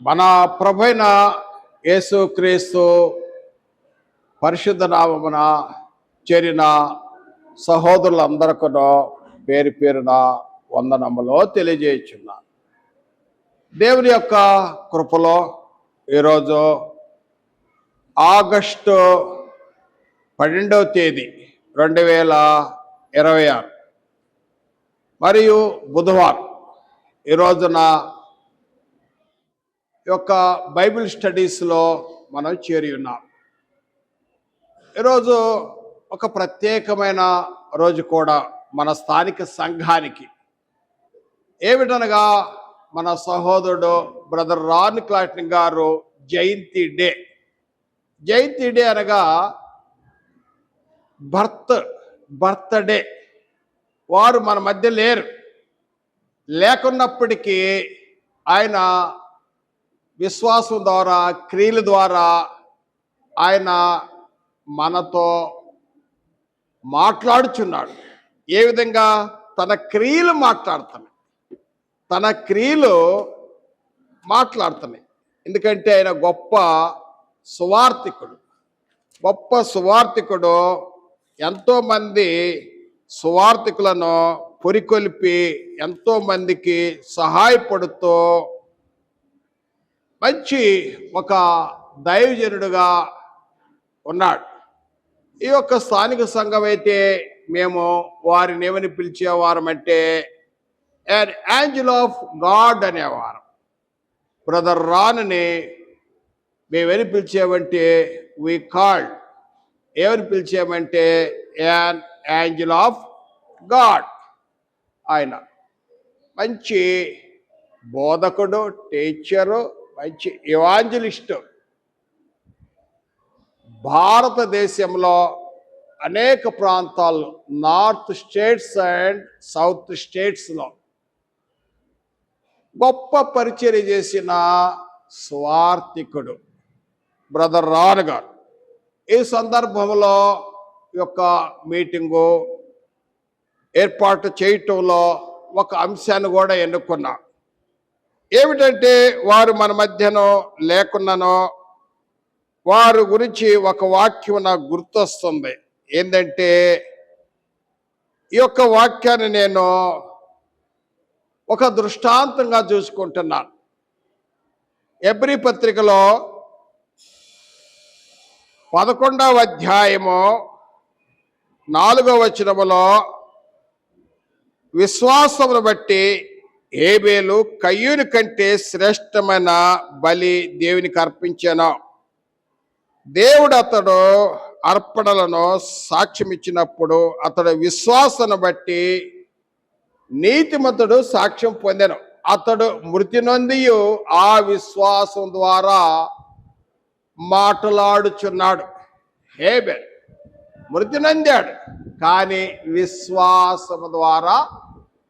మన ప్రభైన యేసుక్రీస్తు పరిశుద్ధ నామమున చేరిన సహోదరులందరికీ పేరు పేరున వందనములో తెలియజేయుచున్నాను. దేవుని యొక్క కృపలో ఈరోజు ఆగస్టు 12వ తేదీ 2026 మరియు బుధవారం ఈ రోజున యొక్క బైబిల్ స్టడీస్లో మనం చేరి ఉన్నాం. ఈరోజు ఒక ప్రత్యేకమైన రోజు కూడా మన స్థానిక సంఘానికి. ఏమిటనగా మన సహోదరుడు బ్రదర్ రాన్ క్లాట్నింగ్ గారు జయంతి డే. జయంతి డే అనగా బర్త్డే. వారు మన మధ్య లేకున్నప్పటికీ ఆయన విశ్వాసం ద్వారా, క్రియల ద్వారా ఆయన మనతో మాట్లాడుచున్నాడు. ఏ విధంగా? తన క్రియలు మాట్లాడుతున్నాయి. ఎందుకంటే ఆయన గొప్ప సువార్థికుడు. ఎంతోమంది సువార్థికులను పురికొల్పి ఎంతోమందికి సహాయపడుతూ మంచి ఒక దైవజనుడుగా ఉన్నాడు. ఈ యొక్క స్థానిక సంఘం అయితే మేము వారిని ఏమని పిలిచేవారమంటే an angel of God అనేవారు. బ్రదర్ రాన్ని మేమేమని పిలిచామంటే ఏమని పిలిచామంటే an angel of God. ఆయన మంచి బోధకుడు, టీచరు, మంచి ఎవాంజలిస్టు. భారతదేశంలో అనేక ప్రాంతాలు, నార్త్ స్టేట్స్ అండ్ సౌత్ స్టేట్స్లో గొప్ప పరిచర్య చేసిన స్వార్థికుడు బ్రదర్ రాన్ గారు. ఈ సందర్భంలో యొక్క మీటింగు ఏర్పాటు చేయటంలో ఒక అంశాన్ని కూడా ఎన్నుకున్నా. ఏమిటంటే వారు మన మధ్యనో లేకున్నానో వారి గురించి ఒక వాక్యం నాకు గుర్తొస్తుంది. ఏంటంటే ఈ యొక్క వాక్యాన్ని నేను ఒక దృష్టాంతంగా చూసుకుంటున్నాను. ఎబ్రీ పత్రికలో 11వ అధ్యాయము 4వ వచనములో విశ్వాసమును బట్టి హేబేలు కయ్యూని కంటే శ్రేష్టమైన బలి దేవునికి అర్పించాను. దేవుడు అతడు అర్పణలను సాక్ష్యం ఇచ్చినప్పుడు అతడు విశ్వాసాన్ని బట్టి నీతిమంతుడు సాక్ష్యం పొందెను. అతడు మృతి నొందియు ఆ విశ్వాసం ద్వారా మాట్లాడుచున్నాడు. హేబేల్ మృతి నొందాడు, కానీ విశ్వాసము ద్వారా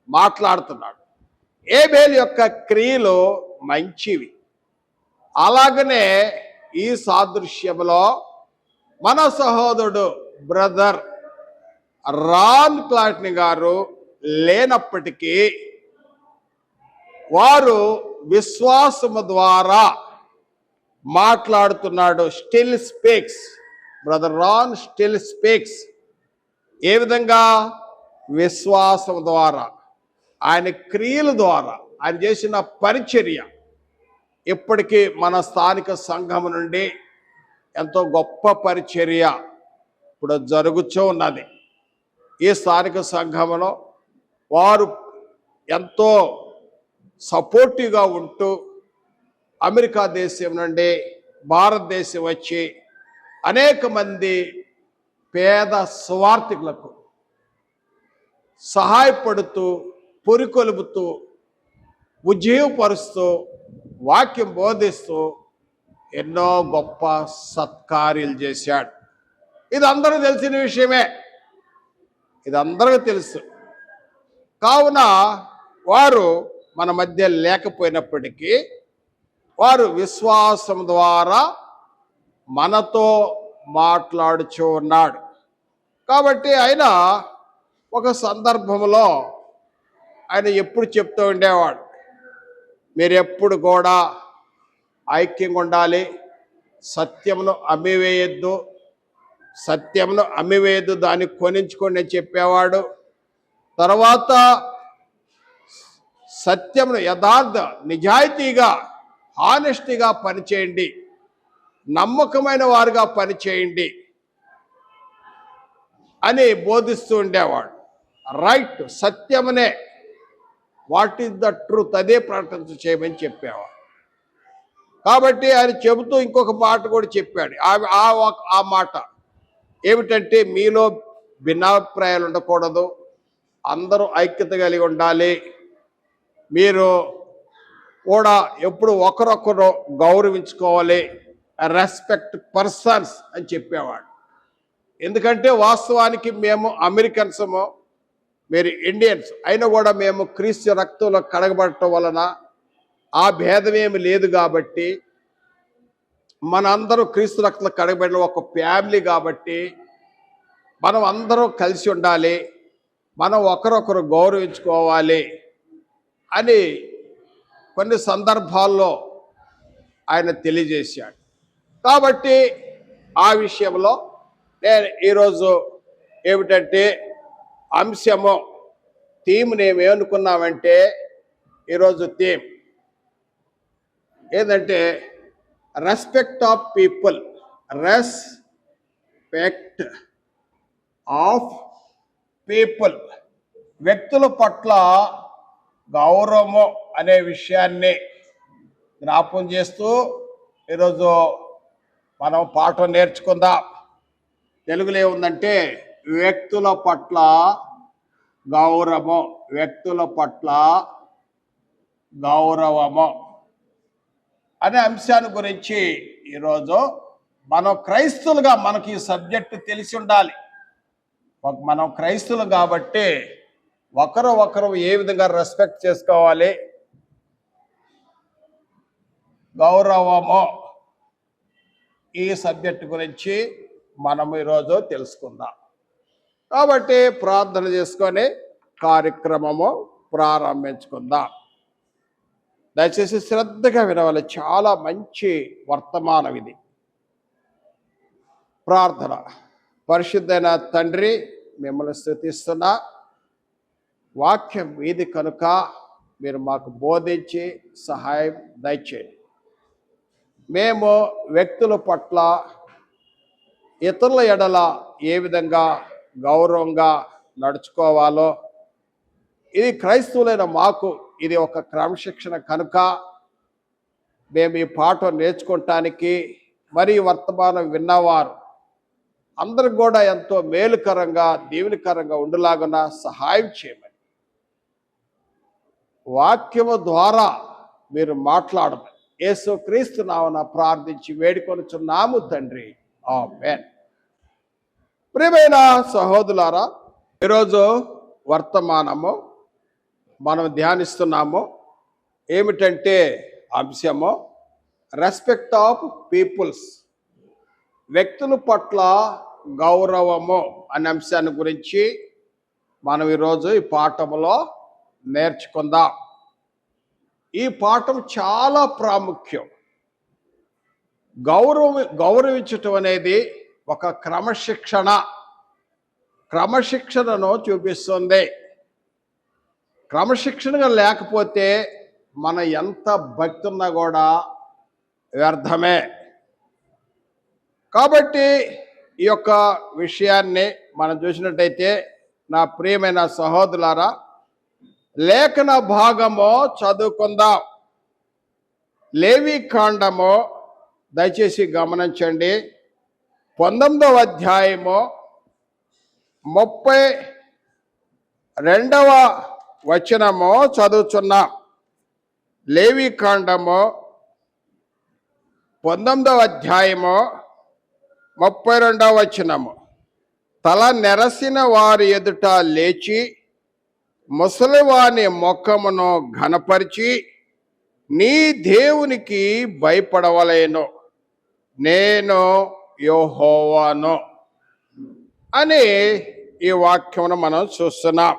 మాట్లాడుతున్నాడు. హేబేల్ యొక్క క్రియలు మంచివి. అలాగనే ఈ సాదృశ్యంలో మన సహోదరుడు బ్రదర్ రాన్ క్లాట్నింగ్ గారు లేనప్పటికీ వారు విశ్వాసము ద్వారా మాట్లాడుతున్నాడు. Still speaks. బ్రదర్ రాన్ స్టిల్ స్పీక్స్. ఏ విధంగా? విశ్వాసం ద్వారా, ఆయన క్రియల ద్వారా, ఆయన చేసిన పరిచర్య ఇప్పటికీ మన స్థానిక సంఘం నుండి ఎంతో గొప్ప పరిచర్య ఇప్పుడు జరుగుతూ ఉన్నది. ఈ స్థానిక సంఘంలో వారు ఎంతో సపోర్టివ్గా ఉంటూ అమెరికా దేశం నుండి భారతదేశం వచ్చి అనేక మంది పేద స్వార్థికులకు సహాయపడుతూ, పురికొలుపుతూ, ఉజ్జీవపరుస్తూ, వాక్యం బోధిస్తూ ఎన్నో గొప్ప సత్కార్యాలు చేశాడు. ఇది అందరూ తెలిసిన విషయమే, ఇది అందరికీ తెలుసు. కావున వారు మన మధ్య లేకపోయినప్పటికీ వారు విశ్వాసం ద్వారా మనతో మాట్లాడుచూ ఉన్నాడు. కాబట్టి ఆయన ఒక సందర్భంలో ఆయన ఎప్పుడు చెప్తూ ఉండేవాడు, మీరు ఎప్పుడు కూడా ఐక్యంగా ఉండాలి. సత్యమును అమ్మివేయద్దు, సత్యమును అమ్మివేయద్దు, దాన్ని కొనించుకోండి అని చెప్పేవాడు. తర్వాత సత్యమును యథార్థ నిజాయితీగా హానెస్టీగా పనిచేయండి, నమ్మకమైన వారుగా పనిచేయండి అని బోధిస్తూ ఉండేవాడు. రైట్, సత్యమునే, వాట్ ఈస్ ద ట్రూత్, అదే ప్రకటన చేయమని చెప్పేవాడు. కాబట్టి ఆయన చెబుతూ ఇంకొక మాట కూడా చెప్పాడు. ఆ మాట ఏమిటంటే, మీలో భిన్నాభిప్రాయాలు ఉండకూడదు, అందరూ ఐక్యత కలిగి ఉండాలి, మీరు కూడా ఎప్పుడు ఒకరొకరు గౌరవించుకోవాలి, రెస్పెక్ట్ పర్సన్స్ అని చెప్పేవాడు. ఎందుకంటే వాస్తవానికి మేము అమెరికన్సము, మీరు ఇండియన్స్ అయినా కూడా మేము క్రీస్తు రక్తంలో కడగబడటం వలన ఆ భేదం ఏమి లేదు. కాబట్టి మనందరూ క్రీస్తు రక్తంలో కడగబడిన ఒక ఫ్యామిలీ కాబట్టి మనం అందరం కలిసి ఉండాలి, మనం ఒకరొకరు గౌరవించుకోవాలి అని కొన్ని సందర్భాల్లో ఆయన తెలియజేశాడు. కాబట్టి ఆ విషయంలో నేను ఈరోజు ఏమిటంటే అంశము థీమ్ ఏమనుకున్నామంటే, ఈరోజు థీమ్ ఏంటంటే respect of people, respect of people, వ్యక్తుల పట్ల గౌరవము అనే విషయాన్ని జ్ఞాపకం చేస్తూ ఈరోజు మనం పాఠం నేర్చుకుందాం. తెలుగులో ఏముందంటే వ్యక్తుల పట్ల గౌరవము, వ్యక్తుల పట్ల గౌరవము అనే అంశాన్ని గురించి ఈరోజు మనం క్రైస్తవులుగా మనకి ఈ సబ్జెక్టు తెలిసి ఉండాలి. మనం క్రైస్తవులు కాబట్టి ఒకరు ఏ విధంగా రెస్పెక్ట్ చేసుకోవాలి, గౌరవము, ఈ సబ్జెక్టు గురించి మనం ఈరోజు తెలుసుకుందాం. కాబట్టి ప్రార్థన చేసుకొని కార్యక్రమము ప్రారంభించుకుందాం. దయచేసి శ్రద్ధగా వినవాలి, చాలా మంచి వర్తమానం ఇది. ప్రార్థన. పరిశుద్ధైన తండ్రి, మిమ్మల్ని స్తుతిస్తున్నా. వాక్యం వీధి కనుక మీరు మాకు బోధించి సహాయం దయచేయండి. మేము వ్యక్తుల పట్ల, ఇతరుల ఎడల ఏ విధంగా గౌరవంగా నడుచుకోవాలో, ఇది క్రైస్తవులైన మాకు ఇది ఒక క్రమశిక్షణ కనుక మేము ఈ పాఠం నేర్చుకోవటానికి మరియు వర్తమానం విన్నవారు అందరికి కూడా ఎంతో మేలుకరంగా దీవెనకరంగా ఉండేలాగున సహాయం చేయమని వాక్యము ద్వారా మీరు మాట్లాడమని యేసుక్రీస్తు నామమున ప్రార్థించి వేడుకొనుచున్నాము తండ్రి, ఆమేన్. ప్రియమైన సహోదరులారా, ఈరోజు వర్తమానము మనం ధ్యానిస్తున్నాము. ఏమిటంటే అంశము రెస్పెక్ట్ ఆఫ్ పీపుల్స్, వ్యక్తుల పట్ల గౌరవము అనే అంశాన్ని గురించి మనం ఈరోజు ఈ పాఠములో నేర్చుకుందాం. ఈ పాఠం చాలా ప్రాముఖ్యం. గౌరవించటం అనేది ఒక క్రమశిక్షణను చూపిస్తుంది. క్రమశిక్షణగా లేకపోతే మన ఎంత భక్తి ఉన్నా కూడా వ్యర్థమే. కాబట్టి ఈ యొక్క విషయాన్ని మనం చూసినట్టయితే నా ప్రియమైన సహోదరులారా, లేఖన భాగము చదువుకుందాం. లేవి కాండము దయచేసి గమనించండి. 19వ అధ్యాయము 32వ వచనము చదువుచున్నాం. లేవి కాండము 19వ అధ్యాయము 32వ వచనము. తల నెరసిన వారి ఎదుట లేచి ముసలివాని ముఖమును ఘనపరిచి నీ దేవునికి భయపడవలెను, నేను యెహోవాను అని ఈ వాక్యమును మనం చూస్తున్నాం.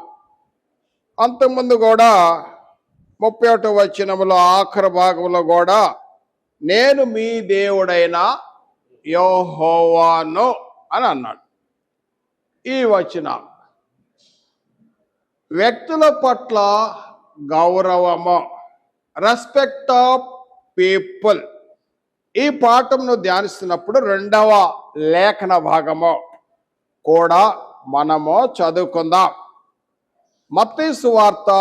అంతకుముందు కూడా 31వ వచనములో ఆఖరి భాగంలో కూడా నేను మీ దేవుడైన యెహోవాను అని అన్నాడు. ఈ వచనం వ్యక్తుల పట్ల గౌరవము, రెస్పెక్ట్ ఆఫ్ పీపుల్. ఈ పాఠంను ధ్యానిస్తున్నప్పుడు 2వ లేఖన భాగము కూడా మనము చదువుకుందాం. మత్తయి సువార్త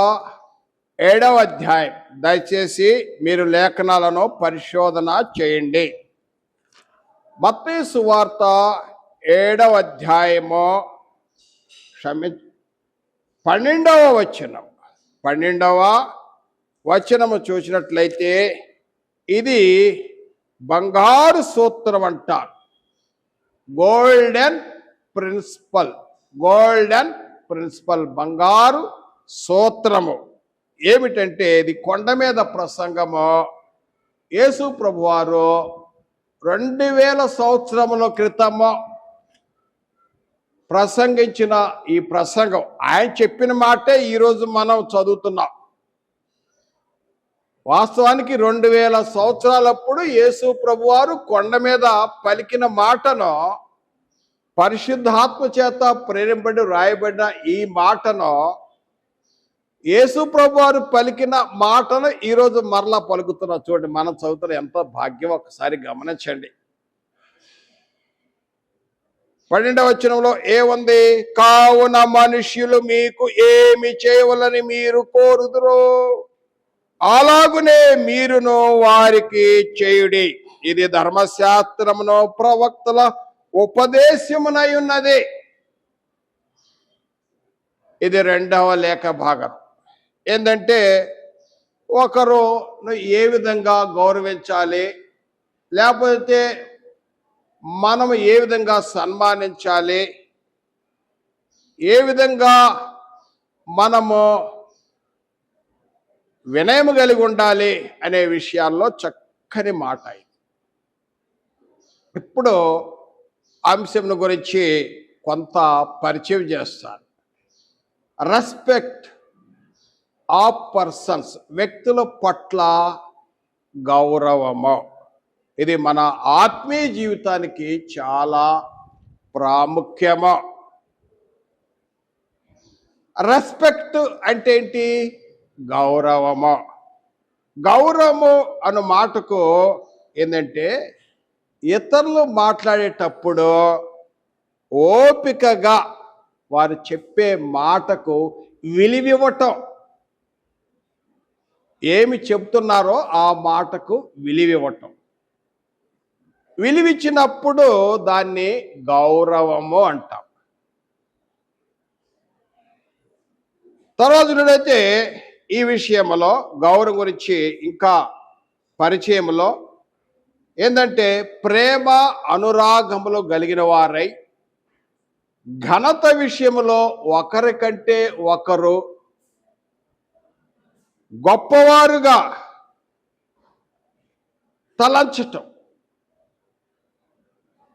7వ అధ్యాయం. దయచేసి మీరు లేఖనాలను పరిశోధన చేయండి. మత్తయి సువార్త 7వ అధ్యాయము 12వ వచనం. 12వ వచనము చూసినట్లయితే ఇది బంగారు సూత్రం అంటారు. గోల్డెన్ ప్రిన్సిపల్, గోల్డెన్ ప్రిన్సిపల్, బంగారు సూత్రము. ఏమిటంటే ఇది కొండ మీద ప్రసంగము. యేసు ప్రభువారు 2000 సంవత్సరముల క్రితము ప్రసంగించిన ఈ ప్రసంగం, ఆయన చెప్పిన మాటే ఈరోజు మనం చదువుతున్నాం. వాస్తవానికి 2000 సంవత్సరాలప్పుడు యేసు ప్రభువారు కొండ మీద పలికిన మాటను, పరిశుద్ధాత్మ చేత ప్రేరేపబడి రాయబడిన ఈ మాటను, యేసు ప్రభువారు పలికిన మాటను ఈరోజు మరలా పలుకుతున్నా. చూడండి, మనం చదువుతున్న ఎంత భాగ్యం, ఒకసారి గమనించండి. 12వ వచనంలో ఏముంది? కావున మనుష్యులు మీకు ఏమి చేయవలని మీరు కోరుదురో అలాగునే మీరును వారికి చేయుడి. ఇది ధర్మశాస్త్రమును ప్రవక్తల ఉపదేశమునై ఉన్నది. ఇది 2వ లేఖ భాగం. ఏంటంటే ఒకరు ఏ విధంగా గౌరవించాలి, లేకపోతే మనము ఏ విధంగా సన్మానించాలి, ఏ విధంగా మనము వినయము కలిగి ఉండాలి అనే విషయాల్లో చక్కని మాట. ఇప్పుడు అంశం గురించి కొంత పరిచయం చేస్తాను. రెస్పెక్ట్ ఆఫ్ పర్సన్స్, వ్యక్తుల పట్ల గౌరవము. ఇది మన ఆత్మీయ జీవితానికి చాలా ప్రాముఖ్యము. రెస్పెక్ట్ అంటే ఏంటి? గౌరవము. గౌరవము అన్న మాటకు ఏంటంటే ఇతరులు మాట్లాడేటప్పుడు ఓపికగా వారు చెప్పే మాటకు విలువివ్వటం. ఏమి చెప్తున్నారో ఆ మాటకు విలువివ్వటం. విలువిచ్చినప్పుడు దాన్ని గౌరవము అంటాం. తర్వాత చూడైతే ఈ విషయంలో గౌరవం గురించి ఇంకా పరిచయంలో ఏంటంటే ప్రేమ అనురాగములు కలిగిన వారై ఘనత విషయంలో ఒకరికంటే ఒకరు గొప్పవారుగా తలంచటం.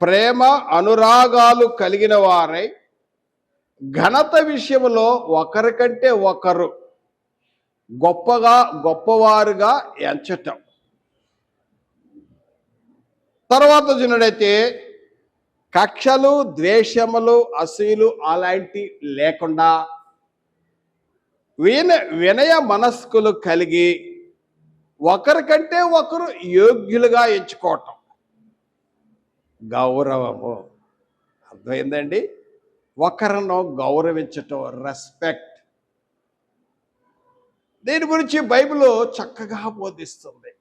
ప్రేమ అనురాగాలు కలిగిన వారై ఘనత విషయంలో ఒకరికంటే ఒకరు గొప్పవారుగా ఎంచటం. తర్వాత చూడైతే కక్షలు, ద్వేషములు, అసూయలు అలాంటి లేకుండా వినయ మనస్కులు కలిగి ఒకరికంటే ఒకరు యోగ్యులుగా ఎంచుకోవటం గౌరవము. అర్థమైందండి? ఒకరిను గౌరవించటం, రెస్పెక్ట్. దీని గురించి బైబిల్ చక్కగా బోధిస్తుంది.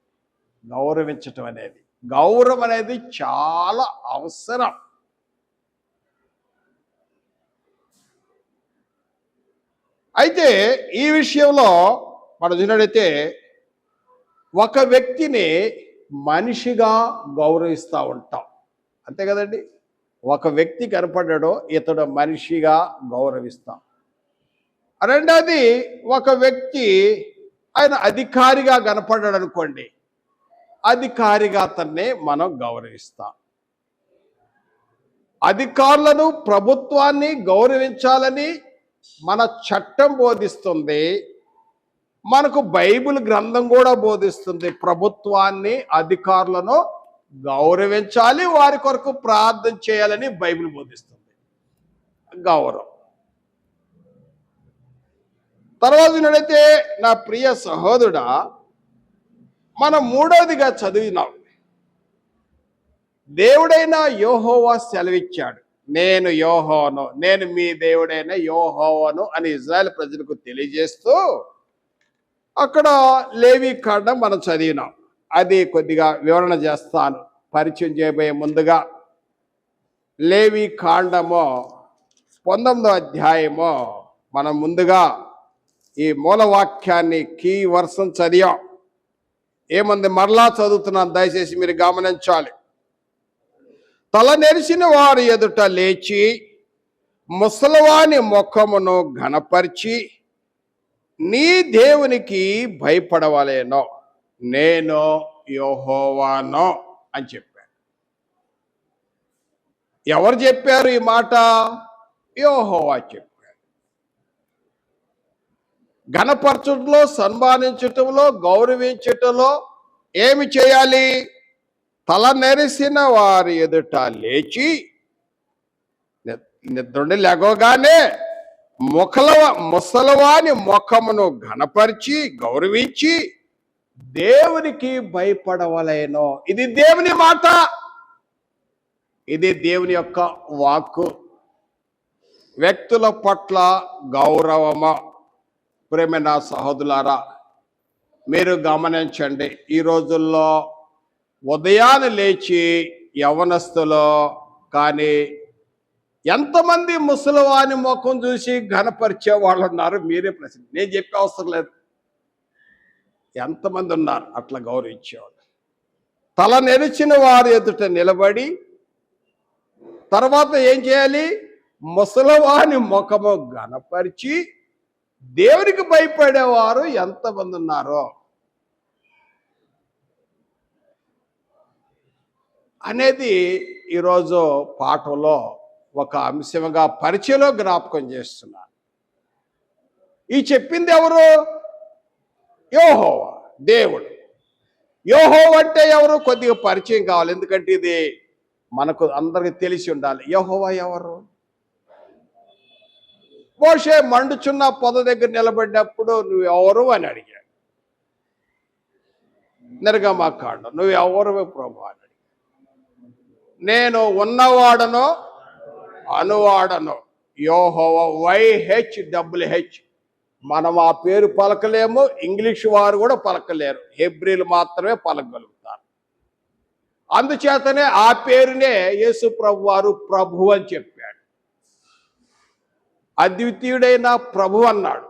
గౌరవించటం అనేది, గౌరవం అనేది చాలా అవసరం. అయితే ఈ విషయంలో మనం చూసినట్లయితే ఒక వ్యక్తిని మనిషిగా గౌరవిస్తూ ఉంటాం, అంతే కదండి? ఒక వ్యక్తి కనపడ్డాడో ఇతడు మనిషిగా గౌరవిస్తాం. రెండోది, ఒక వ్యక్తి ఆయన అధికారిగా కనపడ్డాడు అనుకోండి, అధికారిగా అతన్ని మనం గౌరవిస్తాం. అధికారులను, ప్రభుత్వాన్ని గౌరవించాలని మన చట్టం బోధిస్తుంది. మనకు బైబిల్ గ్రంథం కూడా బోధిస్తుంది, ప్రభుత్వాన్ని, అధికారులను గౌరవించాలి, వారి కొరకు ప్రార్థన చేయాలని బైబిల్ బోధిస్తుంది. గౌరవం. తర్వాత నడితే నా ప్రియ సహోదరుడా, మనం మూడవదిగా చదివినాం, దేవుడైన యెహోవా సెలవిచ్చాడు, నేను యెహోవాను, నేను మీ దేవుడైన యెహోవాను అని ఇజ్రాయెల్ ప్రజలకు తెలియజేస్తూ అక్కడ లేవి కాండం మనం చదివినాం. అది కొద్దిగా వివరణ చేస్తాను పరిచయం చేయబోయే ముందుగా. లేవి కాండము 19వ అధ్యాయము మనం ముందుగా ఈ మూలవాక్యాన్ని కీ వర్షం చదివాం. ఏమంది మరలా చదువుతున్నాను, దయచేసి మీరు గమనించాలి. తల నెరిసిన వారి ఎదుట లేచి ముసలివాని ముఖమును ఘనపరిచి నీ దేవునికి భయపడవలేనో, నేను యెహోవాను అని చెప్పాడు. ఎవరు చెప్పారు ఈ మాట? యెహోవా చెప్పాడు. ఘనపరచడంలో, సన్మానించటంలో, గౌరవించటంలో ఏమి చేయాలి? తల నెరిసిన వారి ఎదుట లేచి, నిద్రుండి లెగవగానే ముసలవాని ముఖమును ఘనపరిచి గౌరవించి దేవునికి భయపడవలేనో. ఇది దేవుని మాట, ఇది దేవుని యొక్క వాక్కు. వ్యక్తుల పట్ల గౌరవము. ప్రేమైన సహోదరులారా, మీరు గమనించండి, ఈ రోజుల్లో ఉదయాన్నే లేచి యవనస్తులు కానీ ఎంతమంది ముసలివాని ముఖం చూసి ఘనపరిచే వాళ్ళు ఉన్నారు? మీరే ప్రశ్న, నేను చెప్పే అవసరం లేదు. ఎంతమంది ఉన్నారు అట్లా గౌరవించేవాళ్ళు? తల నెరిచిన వారి ఎదుట నిలబడి, తర్వాత ఏం చేయాలి? ముసలివాని ముఖము ఘనపరిచి దేవునికి భయపడేవారు ఎంతమంది ఉన్నారో అనేది ఈరోజు పాఠంలో ఒక అంశంగా పరిచయలో జ్ఞాపకం చేస్తున్నారు. ఈ చెప్పింది ఎవరు? యెహోవా, దేవుడు. యెహోవా అంటే ఎవరు? కొద్దిగా పరిచయం కావాలి, ఎందుకంటే ఇది మనకు అందరికి తెలిసి ఉండాలి. యెహోవా ఎవరు? మోషే మండుచున్న పొద దగ్గర నిలబడినప్పుడు నువ్వు ఎవరు అని అడిగాడు. నిర్గమకాండం, నువ్వు ఎవరు ప్రభు అని అడిగాడు. నేను ఉన్నవాడను అనువాడను, యెహోవా, YHWH. మనం ఆ పేరు పలకలేము, ఇంగ్లీష్ వారు కూడా పలకలేరు, హెబ్రీలు మాత్రమే పలకగలుగుతారు. అందుచేతనే ఆ పేరునే యేసు ప్రభు వారు ప్రభు అని చెప్పాడు. అద్వితీయుడైన ప్రభు అన్నాడు.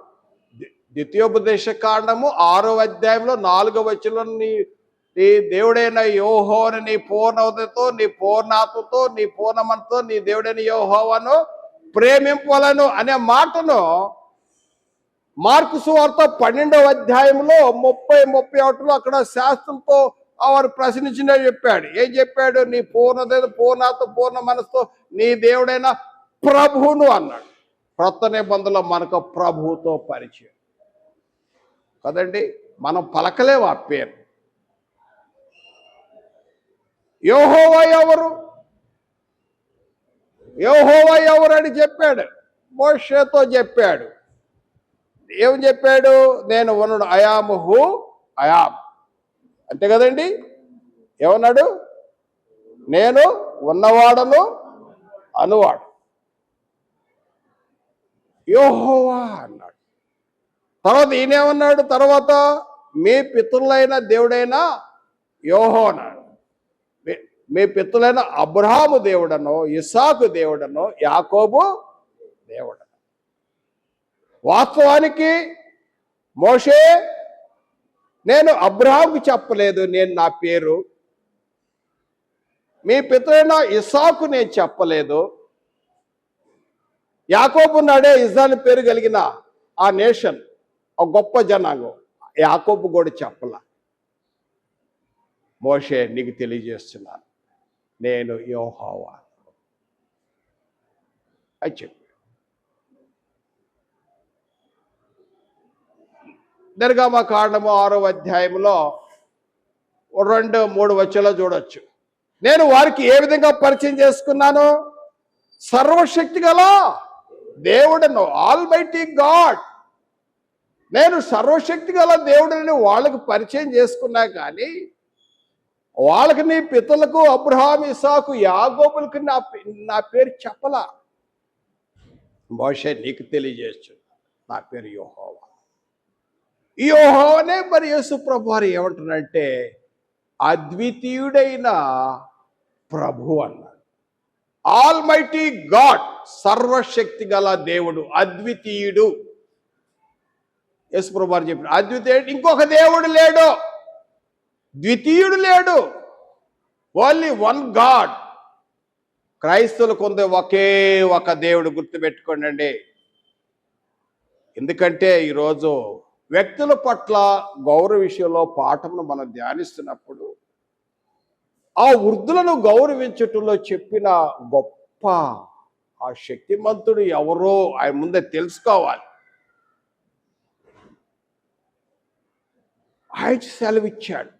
ద్వితీయోపదేశ కాండము 6వ అధ్యాయంలో 4వ వచనంలో నీ దేవుడైన యెహోవాను నీ పూర్ణ హృదయంతో, నీ పూర్ణాత్మతో, నీ పూర్ణ మనసుతో నీ దేవుడైన యెహోవాను ప్రేమింపవలెను అనే మాటను మార్కు సువార్త 12వ అధ్యాయంలో 30-31లో అక్కడ శాస్త్రంతో వారు ప్రశ్నించిన చెప్పాడు. ఏం చెప్పాడు? నీ పూర్ణ హృదయం, పూర్ణాత్మ, పూర్ణ మనసుతో నీ దేవుడైన ప్రభువును అన్నాడు. క్రొత్త నిబంధనలో మనకు ప్రభువుతో పరిచయం కదండి, మనం పలకలేము ఆ పేరు. యెహోవా ఎవరు? యెహోవా ఎవరు అని చెప్పాడు, మోషేతో చెప్పాడు. ఏం చెప్పాడు? నేను ఉన్నాడు, అయామ్ హూ అయామ్, అంతే కదండి. ఏమన్నాడు? నేను ఉన్నవాడను అనువాడు, యెహోవా అన్నాడు. తర్వాత ఈయనేమన్నాడు? తర్వాత మీ పితరులైన దేవుడైన యెహోవా, మీ పితరులైన అబ్రహాము దేవుడనో, ఇస్సాకు దేవుడనో, యాకోబు దేవుడనో. వాస్తవానికి మోషే నేను అబ్రహాముకి చెప్పలేదు నేను నా పేరు, మీ పితరులైన ఇస్సాకు నేను చెప్పలేదు, యాకోబు నాడే ఇజ్రాయెల్ పేరు కలిగిన ఆ నేషన్, ఆ గొప్ప జనాంగం, యాకోబు కూడా చెప్పల. మోషే నీకు తెలియజేస్తున్నాను, నేను యెహోవా అని చెప్పాడు. నిర్గమకాండము 6వ అధ్యాయంలో 2-3 వచనాలు చూడొచ్చు. నేను వారికి ఏ విధంగా పరిచయం చేసుకున్నాను? సర్వశక్తి గల దేవుడను, ఆల్మైటీ గాడ్. నేను సర్వశక్తి గల దేవుడిని వాళ్ళకి పరిచయం చేసుకున్నా, కానీ వాళ్ళకి నీ పితలకు అబ్రహాం, ఇసాకు, యాకోబులకు నా పేరు చెప్పలా. బహుశా నీకు తెలియజేస్తు, నా పేరు యెహోవా. ఈ యెహోవానే మరి యేసు ప్రభు వారు ఏమంటున్నారంటే అద్వితీయుడైన ప్రభు అన్నాడు. ఆల్మైటీ గాడ్, సర్వశక్తి గల దేవుడు, అద్వితీయుడు. యేసు ప్రభు వారు చెప్పారు అద్వితీయుడు, ఇంకొక దేవుడు లేడు, ద్వితీయుడు లేడు, ఓన్లీ వన్ గాడ్. క్రైస్తవులకు ఉంది ఒకే ఒక దేవుడు, గుర్తుపెట్టుకోండి. ఎందుకంటే ఈరోజు వ్యక్తుల పట్ల గౌరవ విషయంలో పాఠమును మనం ధ్యానిస్తున్నప్పుడు ఆ వృద్ధులను గౌరవించటంలో చెప్పిన గొప్ప ఆ శక్తిమంతుడు ఎవరో ఆయన ముందే తెలుసుకోవాలి. ఆయన సెలవిచ్చాడు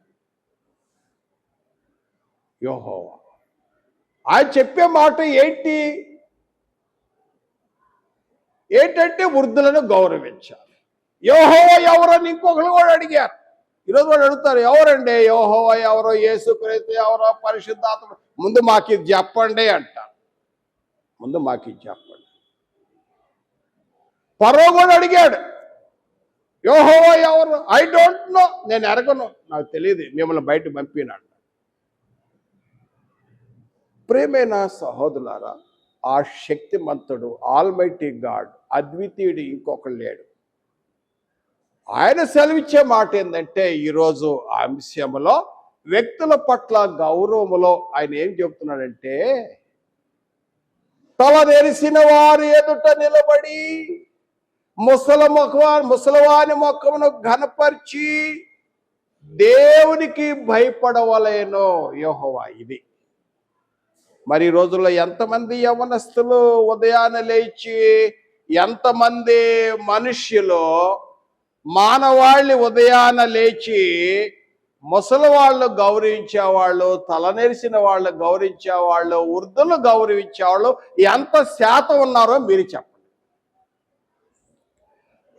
యెహోవా. ఆయన చెప్పే మాట ఏంటంటే వృద్ధులను గౌరవించాలి. యెహోవా ఎవరని ఇంకొకరు కూడా అడిగారు. ఈరోజు వాళ్ళు అడుగుతారు, ఎవరండి యెహోవా ఎవరో, యేసుక్రీస్తు ఎవరో, పరిశుద్ధాత్మ, ముందు మాకు ఇది చెప్పండి అంటారు. ముందు మాకు ఇది చెప్పండి. ఫరో కూడా అడిగాడు యెహోవా ఎవరు? ఐ డోంట్ నో, నేను ఎరగను, నాకు తెలియదు, మిమ్మల్ని బయట పంపినాడు. ప్రియమైన సహోదరులారా, ఆ శక్తిమంతుడు, ఆల్మైటీ గాడ్, అద్వితీయుడు ఇంకొకరు లేడు. ఆయన సెలవిచ్చే మాట ఏంటంటే ఈరోజు ఆ అంశంలో వ్యక్తుల పట్ల గౌరవములో ఆయన ఏం చెప్తున్నాడంటే తల నెరిసిన వారి ఎదుట నిలబడి ముసలవాని ముఖమును ఘనపరిచి దేవునికి భయపడవలేనో యెహోవా. ఇది మరి ఈ రోజుల్లో ఎంతమంది యవనస్తులు ఉదయాన్నే లేచి, ఎంతమంది మనుష్యులు మానవాళి ఉదయాన లేచి ముసలి వాళ్ళు గౌరవించేవాళ్ళు, తలనెరిసిన వాళ్ళు గౌరవించేవాళ్ళు, వృద్ధులు గౌరవించేవాళ్ళు ఎంత శాతం ఉన్నారో మీరు చెప్పండి.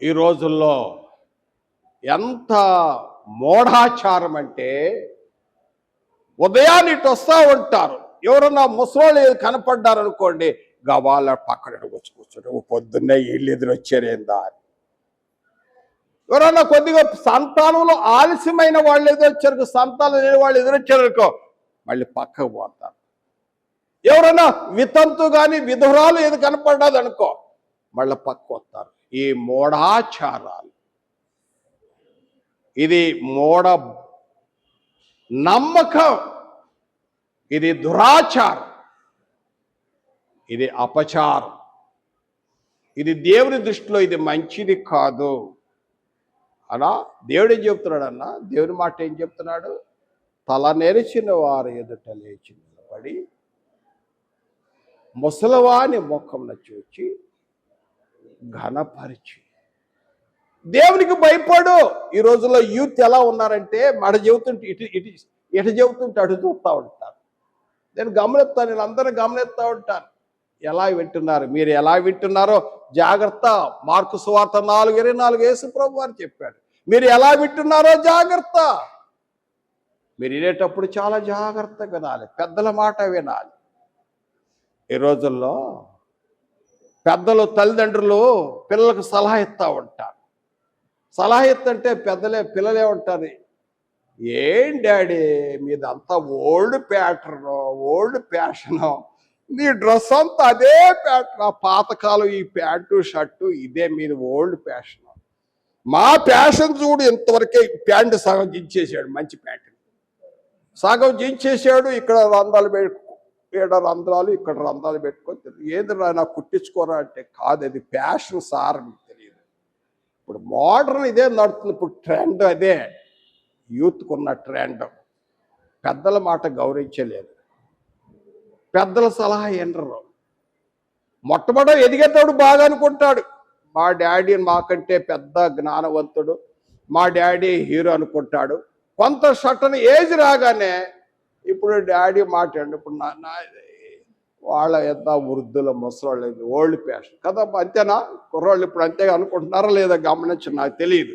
ఈ రోజుల్లో ఎంత మూఢాచారం అంటే ఉదయాన్ని ఇటు వస్తూ ఉంటారు, ఎవరన్నా ముసలోళ్ళు కనపడ్డారనుకోండి, గవాళ్ళ పక్కన వచ్చి కూర్చోండి, పొద్దున్నే వీళ్ళు ఎదురొచ్చారేందా అని. ఎవరన్నా కొద్దిగా సంతానంలో ఆలస్యమైన వాళ్ళు ఎదురొచ్చారు, సంతానం లేని వాళ్ళు ఎదురొచ్చారనుకో, మళ్ళీ పక్కకు పోతారు. ఎవరన్నా వితంతు కానీ విధురాలు ఏది కనపడ్డది అనుకో, మళ్ళీ పక్కకు వస్తారు. ఈ మూఢాచారాలు, ఇది మూఢ నమ్మకం, ఇది దురాచారం, ఇది అపచారం, ఇది దేవుని దృష్టిలో ఇది మంచిది కాదు. అలా దేవుడు ఏం చెప్తున్నాడన్నా, దేవుని మాట ఏం చెప్తున్నాడు? తల నెరిచిన వారు ఎదుట లేచి నిలబడి ముసలవాని ముఖమున చూచి ఘనపరిచి. దేవునికి భయపడు. ఈ రోజుల్లో యూత్ ఎలా ఉన్నారంటే మడ చెబుతుంటే ఇటు చెబుతుంటే అటు చూస్తూ ఉంటారు. నేను గమనిస్తాను, నేను అందరూ గమనిస్తూ ఉంటాను. ఎలా వింటున్నారు, మీరు ఎలా వింటున్నారో జాగ్రత్త. మార్కు సువార్త 4:24 యేసు ప్రభు వారు చెప్పాడు, మీరు ఎలా వింటున్నారో జాగ్రత్త. మీరు వినేటప్పుడు చాలా జాగ్రత్తగా వినాలి, పెద్దల మాట వినాలి. ఈ రోజుల్లో పెద్దలు, తల్లిదండ్రులు పిల్లలకు సలహా ఇస్తూ ఉంటారు. సలహా ఇస్తుంటే పిల్లలే ఉంటారు, ఏం డాడీ మీదంతా ఓల్డ్ ప్యాటర్ను, ఓల్డ్ ఫ్యాషను, నీ డ్రెస్ అంతా అదే ప్యాటర్న్, పాతకాలం ఈ ప్యాంటు షర్టు ఇదే మీది ఓల్డ్ ఫ్యాషన్. మా ఫ్యాషన్ చూడు, ఇంతవరకే ప్యాంటు సగం జించేసాడు, మంచి ప్యాంటు సగం జించేసాడు. ఇక్కడ రంధ్రాలు ఇక్కడ రంధ్రాలు, ఇక్కడ రంధ్రాలు పెట్టుకొని, ఏది నాకు కుట్టించుకోరా అంటే, కాదు అది ఫ్యాషన్ సార్, మీకు తెలియదు. ఇప్పుడు మోడర్న్ ఇదే నడుస్తుంది, ఇప్పుడు ట్రెండ్ అదే, యూత్కు ఉన్న ట్రెండ్. పెద్దల మాట గౌరవించలేదు, పెద్దల సలహా వినరు. మొట్టమొదట ఎదిగేటప్పుడు బాగా అనుకుంటాడు, మా డాడీ మాకంటే పెద్ద జ్ఞానవంతుడు, మా డాడీ హీరో అనుకుంటాడు. కొంత సటన్ ఏజ్ రాగానే ఇప్పుడు డాడీ మాట్లాడు. ఇప్పుడు వాళ్ళ ఎంత వృద్ధుల ముసలాళ్ళు, ఓల్డ్ ఫ్యాషన్ కదా, అంతేనా? కుర్రాళ్ళు ఇప్పుడు అంతే అనుకుంటున్నారా లేదా గమనించి నాకు తెలియదు.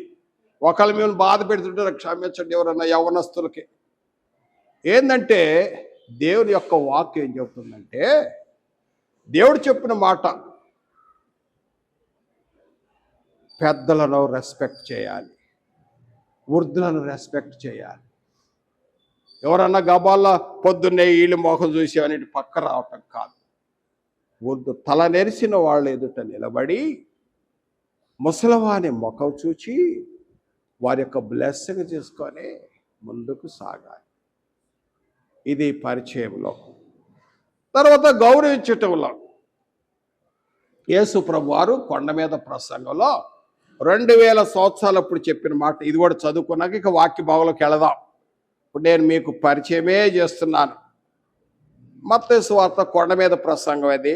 ఒకళ్ళు మేము బాధ పెడుతుంటారు, క్షమించండి ఎవరన్నా యవ్వనస్తులకి. ఏంటంటే దేవుని యొక్క వాక్యం ఏం చెబుతుందంటే, దేవుడు చెప్పిన మాట, పెద్దలను రెస్పెక్ట్ చేయాలి, వృద్ధులను రెస్పెక్ట్ చేయాలి. ఎవరన్నా గబాల్లో పొద్దున్నే వీళ్ళు మోహం చూసి అని పక్క రావటం కాదు. వృద్ధు తల నెరిసిన వాళ్ళు ఎదుట నిలబడి ముసలివాని ముఖం చూచి వారి యొక్క బ్లెస్సింగ్ తీసుకొని ముందుకు సాగాలి. ఇది పరిచయంలో. తర్వాత గౌరవించటంలో యేసు ప్రభు వారు కొండ మీద ప్రసంగంలో 2000 సంవత్సరాలు అప్పుడు చెప్పిన మాట, ఇది కూడా చదువుకున్నాక ఇక వాక్య భాగంలోకి వెళదాం. ఇప్పుడు నేను మీకు పరిచయమే చేస్తున్నాను. మత్తయి సువార్త కొండ మీద ప్రసంగం అది.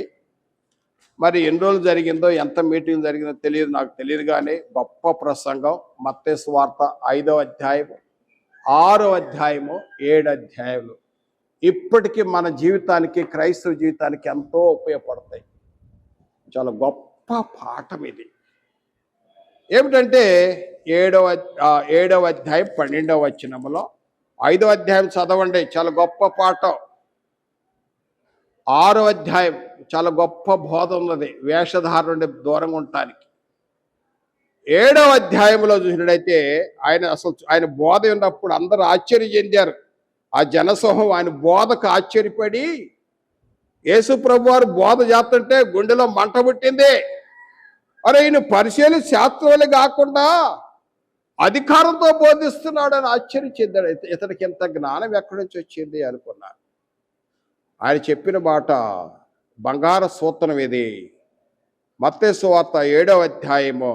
మరి ఎన్ని రోజులు జరిగిందో, ఎంత మీటింగ్ జరిగిందో తెలియదు, నాకు తెలియదు. కానీ గొప్ప ప్రసంగం. మత్తయి సువార్త 5వ అధ్యాయము, 6వ అధ్యాయము, 7 అధ్యాయాలు ఇప్పటికీ మన జీవితానికి, క్రైస్తవ జీవితానికి ఎంతో ఉపయోగపడతాయి. చాలా గొప్ప పాఠం ఇది. ఏమిటంటే 7వ అధ్యాయం 12వ వచనములో, 5వ అధ్యాయం చదవండి, చాలా గొప్ప పాఠం. 6వ అధ్యాయం చాలా గొప్ప బోధ ఉన్నది, వేషధార నుండి దూరంగా ఉండటానికి. 7వ అధ్యాయంలో చూసినట్టయితే ఆయన బోధ ఉన్నప్పుడు అందరూ ఆశ్చర్యం చెందారు. ఆ జనసమూహం ఆయన బోధకు ఆశ్చర్యపడి, యేసు ప్రభు వారు బోధ చేస్తుంటే గుండెలో మంట పుట్టింది. అరే, ఈయన పరిశీలి శాస్త్రాలు కాకుండా అధికారంతో బోధిస్తున్నాడని ఆశ్చర్యం చెందాడు. ఇతనికి ఇంత జ్ఞానం ఎక్కడి నుంచి వచ్చింది అనుకున్నారు. ఆయన చెప్పిన మాట బంగారు సూత్రం ఇది. మత్తయి సువార్త 7వ అధ్యాయము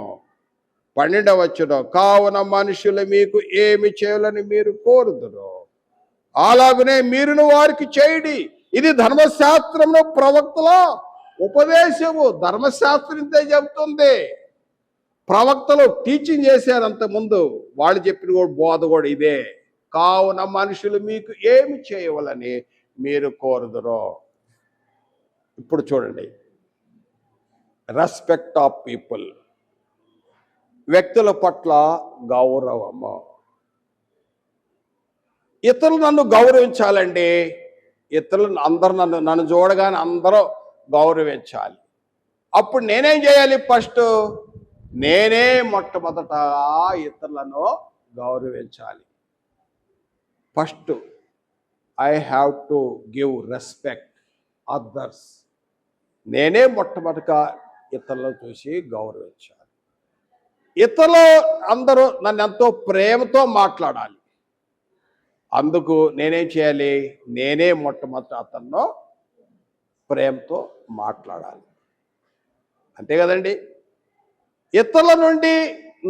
12వ వచనం, కావున మనుషులు మీకు ఏమి చేయాలని మీరు కోరుదురు, అలాగనే మీరును వారికి చేయండి. ఇది ధర్మశాస్త్రంలో ప్రవక్తల ఉపదేశము. ధర్మశాస్త్రం ఇంతే చెబుతుంది. ప్రవక్తలు టీచింగ్ చేశారు అంత ముందు, వాళ్ళు చెప్పిన బోధ కూడా ఇదే. కావున మనుషులు మీకు ఏమి చేయవాలని మీరు కోరుదురో. ఇప్పుడు చూడండి, రెస్పెక్ట్ ఆఫ్ పీపుల్, వ్యక్తుల పట్ల గౌరవము. ఇతరులు నన్ను గౌరవించాలండి. ఇతరులు అందరూ నన్ను చూడగానే అందరూ గౌరవించాలి. అప్పుడు నేనేం చేయాలి? ఫస్ట్ నేనే మొట్టమొదట ఇతరులను గౌరవించాలి. First I have to give respect others. నేనే మొట్టమొదట ఇతరులను చూసి గౌరవించాలి. ఇతరులు అందరూ నన్ను ఎంతో ప్రేమతో మాట్లాడాలి. అందుకు నేనేం చేయాలి? నేనే మొట్టమొదట అతను ప్రేమతో మాట్లాడాలి. అంతే కదండి. ఇతరుల నుండి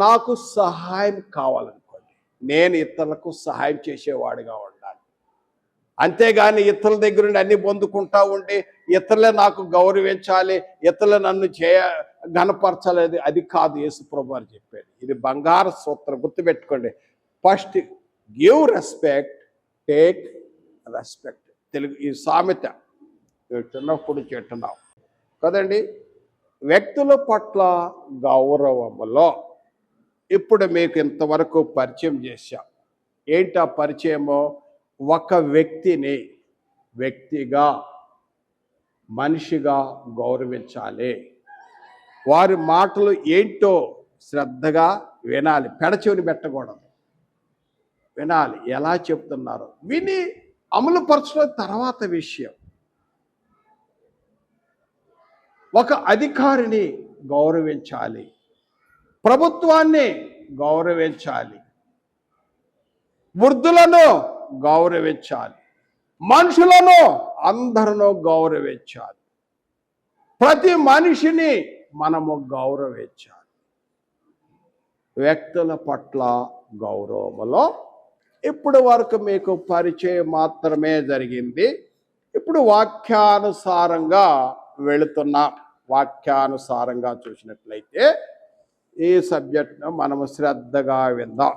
నాకు సహాయం కావాలనుకోండి, నేను ఇతరులకు సహాయం చేసేవాడిగా ఉండాలి. అంతేగాని ఇతరుల దగ్గర నుండి అన్ని పొందుకుంటా ఉండి ఇతరులే నాకు గౌరవించాలి, ఇతరులు నన్ను ఘనపరచాలి, అది కాదు యేసు ప్రభువు వారు చెప్పాడు. ఇది బంగారు సూత్రం, గుర్తుపెట్టుకోండి. First give respect, take respect. Telugu ఈ సామెత చిన్నప్పుడు చెట్టున్నాం కదండి. వ్యక్తుల పట్ల గౌరవములో ఇప్పుడు మీకు ఇంతవరకు పరిచయం చేశాం. ఏంటి ఆ పరిచయము? ఒక వ్యక్తిని వ్యక్తిగా, మనిషిగా గౌరవించాలి. వారి మాటలు ఏంటో శ్రద్ధగా వినాలి, పెడచెవిని పెట్టకూడదు. వినాలి, ఎలా చెప్తున్నారు విని అమలుపరచడం తర్వాత విషయం. ఒక అధికారిని గౌరవించాలి, ప్రభుత్వాన్ని గౌరవించాలి, వృద్ధులను గౌరవించాలి, మనుషులను అందరినూ గౌరవించాలి. ప్రతి మనిషిని మనము గౌరవించాలి. వ్యక్తుల పట్ల గౌరవములో ఇప్పుడు వరకు మీకు పరిచయం మాత్రమే జరిగింది. ఇప్పుడు వాక్యానుసారంగా వెళుతున్నాం. వాక్యానుసారంగా చూసినట్లయితే ఈ సబ్జెక్ట్ను మనము శ్రద్ధగా విందాం.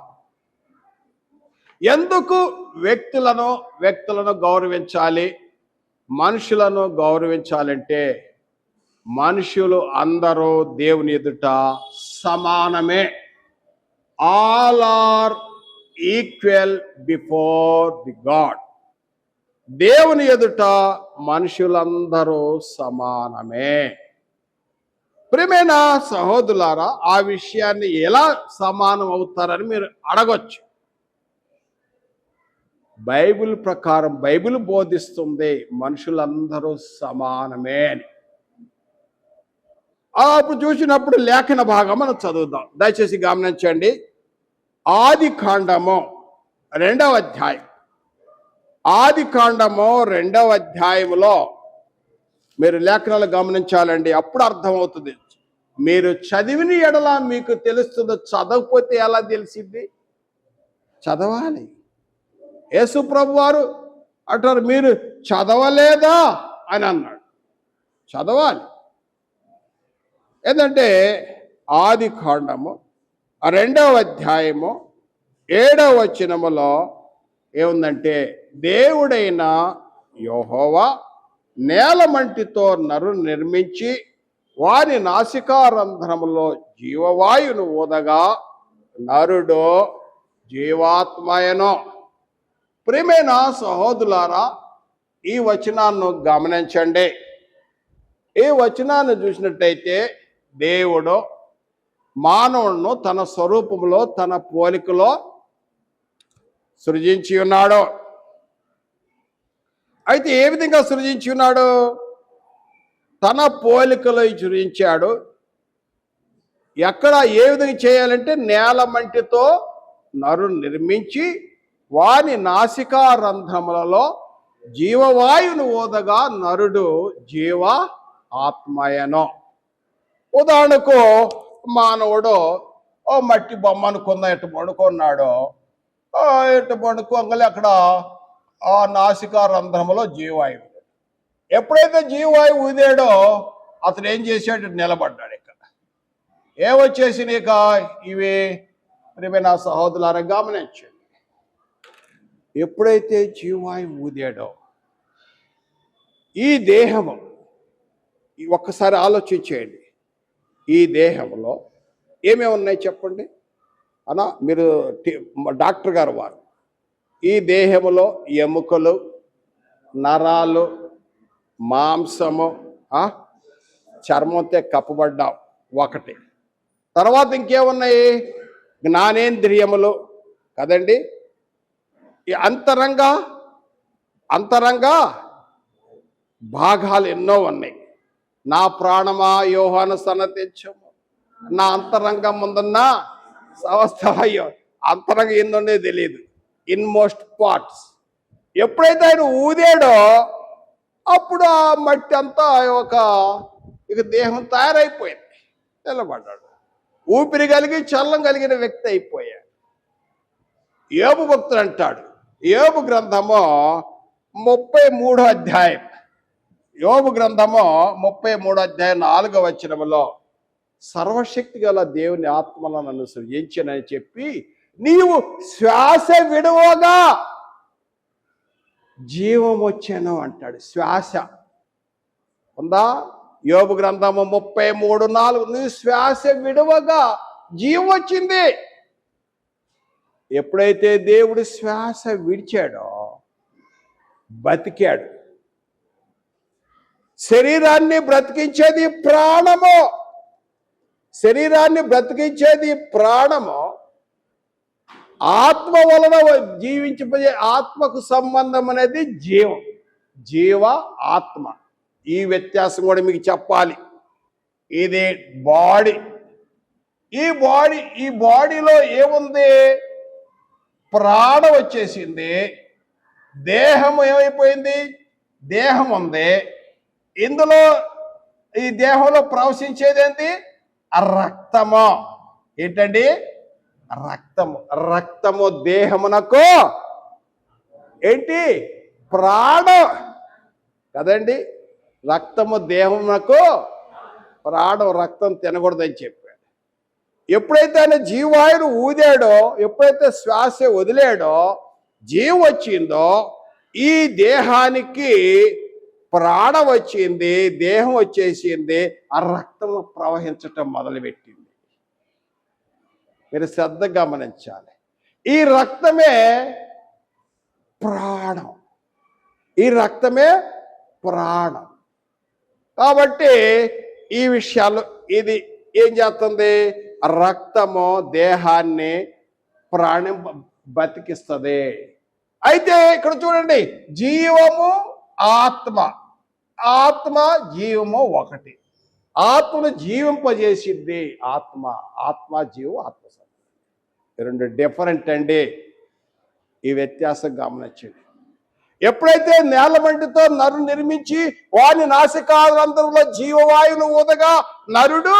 ఎందుకు వ్యక్తులను గౌరవించాలి, మనుషులను గౌరవించాలంటే మనుషులు అందరూ దేవుని ఎదుట సమానమే. All are equal before the god. దేవుని ఎదుట మనుషులందరూ సమానమే. ప్రియమైన సహోదరులారా, ఆ విషయాన్ని ఎలా సమానం అవుతారని మీరు అడగొచ్చు. బైబిల్ ప్రకారం బైబిల్ బోధిస్తుంది మనుషులందరూ సమానమే అని. అప్పుడు చూసినప్పుడు లేఖన భాగం మనం చదువుదాం. దయచేసి గమనించండి. ఆది కాండము 2వ అధ్యాయం. ఆది కాండము 2వ అధ్యాయంలో మీరు లేఖనాలు గమనించాలండి. అప్పుడు అర్థమవుతుంది. మీరు చదివిన ఎడల మీకు తెలుస్తుంది, చదవకపోతే ఎలా తెలిసింది? చదవాలి. యేసు ప్రభు వారు అంటారు, మీరు చదవలేదా అని అన్నాడు. చదవాలి. ఏంటంటే ఆది కాండము 2వ అధ్యాయము 7వ వచనములో ఏముందంటే, దేవుడైన యెహోవా నేలమంటితో నరుని నిర్మించి వారి నాసికారంధ్రములో జీవవాయువును ఊదగా నరుడు జీవాత్మయను. ప్రియమైన సహోదరులారా, ఈ వచనాన్ని గమనించండి. ఈ వచనాన్ని చూసినట్టయితే దేవుడు మానవులను తన స్వరూపంలో తన పోలికలో సృజించి ఉన్నాడు. అయితే ఏ విధంగా సృజించి ఉన్నాడు? తన పోలికలో సృజించాడు. ఎక్కడ ఏ విధంగా చేయాలంటే, నేలమంటితో నరుని నిర్మించి వాని నాసికారంధ్రములలో జీవవాయువును ఊదగా నరుడు జీవ ఆత్మయను. ఉదాహరణకు మానవుడు ఓ మట్టి బొమ్మ అనుకుందా, ఎటు పడుకున్నాడో, ఎటు పడుకోగలి అక్కడ ఆ నాసికారంధ్రములో జీవవాయువు. ఎప్పుడైతే జీవవాయువు ఊదాడో అతను ఏం చేశాడు? నిలబడ్డాడు. ఇక్కడ ఏమొచ్చేసి నీక ఇవి ప్రియమైన సహోదరులారా గమనించండి. ఎప్పుడైతే జీవవాయువు ఊదాడో ఈ దేహము, ఒక్కసారి ఆలోచించేయండి, ఈ దేహంలో ఏమేమి ఉన్నాయి చెప్పండి అన్న. మీరు డాక్టర్ గారు వారు, ఈ దేహములో ఎముకలు, నరాలు, మాంసము, చర్మంతో కప్పబడ్డాం ఒకటి. తర్వాత ఇంకేమున్నాయి? జ్ఞానేంద్రియములు కదండి. ఈ అంతరంగ భాగాలు ఎన్నో ఉన్నాయి. నా ప్రాణమా యోహాను సన్నతించము, నా అంతరంగం ముందున్న సమస్తమయ్యో. అంతరంగం ఏందో తెలియదు, ఇన్మోస్ట్ పార్ట్స్. ఎప్పుడైతే ఆయన ఊదాడో అప్పుడు ఆ మట్టి అంతా ఇక దేహం తయారైపోయింది. నిలబడ్డాడు. ఊపిరి కలిగి చల్లం కలిగిన వ్యక్తి అయిపోయాడు. యోబు భక్తుడు అంటాడు, యోబు గ్రంథము 33వ అధ్యాయం, యోబు గ్రంథము 33వ అధ్యాయం 4వ వచనములో, సర్వశక్తి గల దేవుని ఆత్మలో నన్ను సృజించనని చెప్పి నీవు శ్వాస విడువగా జీవం వచ్చాను అంటాడు. శ్వాస ఉందా? యోబు గ్రంథము 33:4, నువ్వు శ్వాస విడువగా జీవం వచ్చింది. ఎప్పుడైతే దేవుడు శ్వాస విడిచాడో బతికాడు. శరీరాన్ని బ్రతికించేది ప్రాణము, శరీరాన్ని బ్రతికించేది ప్రాణము. ఆత్మ వలన జీవించబోయే ఆత్మకు సంబంధం అనేది జీవం, జీవ ఆత్మ. ఈ వ్యత్యాసం కూడా మీకు చెప్పాలి. ఇది బాడీ. ఈ బాడీలో ఏముంది? ప్రాణం వచ్చేసింది. దేహం ఏమైపోయింది? దేహం ఉంది. ఇందులో ఈ దేహంలో ప్రవశించేది ఏంటి? రక్తము. ఏంటండి? రక్తము. రక్తము దేహమునకు ఏంటి? ప్రాణం కదండి. రక్తము దేహమునకు ప్రాణం. రక్తం తినకూడదని చెప్పాడు. ఎప్పుడైతే ఆయన జీవాయును ఊదాడో, ఎప్పుడైతే శ్వాస వదిలాడో, జీవం వచ్చిందో, ఈ దేహానికి ప్రాణం వచ్చింది, దేహం వచ్చేసింది, ఆ రక్తం ప్రవహించటం మొదలుపెట్టింది. మీరు శ్రద్ధ గమనించాలి. ఈ రక్తమే ప్రాణం, ఈ రక్తమే ప్రాణం. కాబట్టి ఈ విషయాలు ఇది ఏం చేస్తుంది? రక్తము దేహాన్ని ప్రాణం బతికిస్తుంది. అయితే ఇక్కడ చూడండి, జీవము ఆత్మ, ఆత్మ జీవము ఒకటి. ఆత్మను జీవింపజేసింది ఆత్మ, ఆత్మ జీవం ఆత్మ. రెండు డిఫరెంట్ అండి. ఈ వ్యత్యాసం గమనించండి. ఎప్పుడైతే నేలమంటితో నరు నిర్మించి వాని నాసికారంధ్రంలో జీవవాయువును ఊదగా నరుడు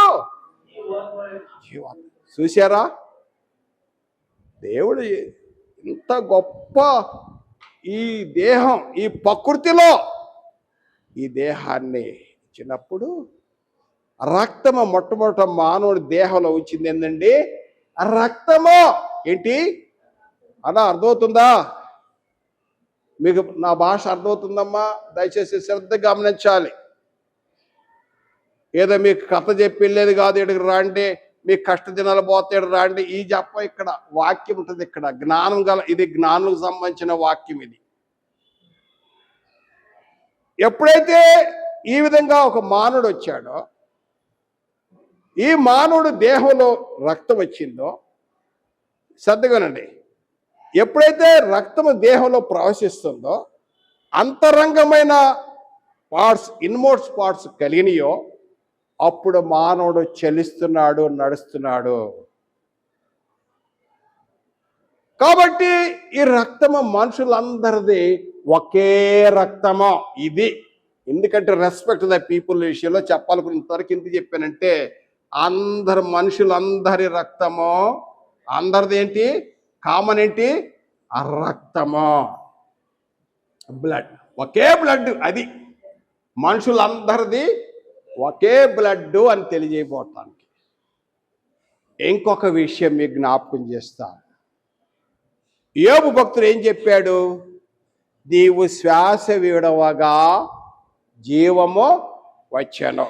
జీవాత్మ. చూశారా? దేవుడు ఇంత గొప్ప ఈ దేహం, ఈ ప్రకృతిలో ఈ దేహాన్ని ఇచ్చినప్పుడు రక్తము మొట్టమొదట మానవుడి దేహంలో వచ్చింది ఏంటండి? రక్తము. ఏంటి అలా అర్థమవుతుందా మీకు? నా భాష అర్థమవుతుందమ్మా? దయచేసి శ్రద్ధ గమనించాలి. ఏదో మీకు కథ చెప్పి వెళ్ళేది కాదు. ఇక్కడికి రాండి, మీకు కష్టదినాలు పోతే రాండి, ఈ చెప్ప. ఇక్కడ వాక్యం ఉంటుంది, ఇక్కడ జ్ఞానం గల, ఇది జ్ఞానులకు సంబంధించిన వాక్యం. ఇది ఎప్పుడైతే ఈ విధంగా ఒక మానవుడు వచ్చాడో, ఈ మానవుడు దేహంలో రక్తం వచ్చిందో, శ్రద్ధగానండి, ఎప్పుడైతే రక్తము దేహంలో ప్రవశిస్తుందో, అంతరంగమైన పార్ట్స్, ఇన్మోస్ట్ పార్ట్స్ కలిగినాయో, అప్పుడు మానవుడు చలిస్తున్నాడు, నడుస్తున్నాడు. కాబట్టి ఈ రక్తము మనుషులందరిది ఒకే రక్తము. ఇది ఎందుకంటే రెస్పెక్ట్ ద పీపుల్ విషయంలో చెప్పాలనుకున్నంతవరకు ఎందుకు చెప్పానంటే, అందరు మనుషులందరి రక్తము, అందరిది ఏంటి కామన్? ఏంటి? ఆ రక్తము, బ్లడ్, ఒకే బ్లడ్. అది మనుషులందరిది ఒకే బ్లడ్ అని తెలియజేయబోతానికి. ఇంకొక విషయం మీకు జ్ఞాపకం చేస్తాను. యోబు భక్తుడు ఏం చెప్పాడు? నీవు శ్వాస విడవగా జీవము వచ్చాను.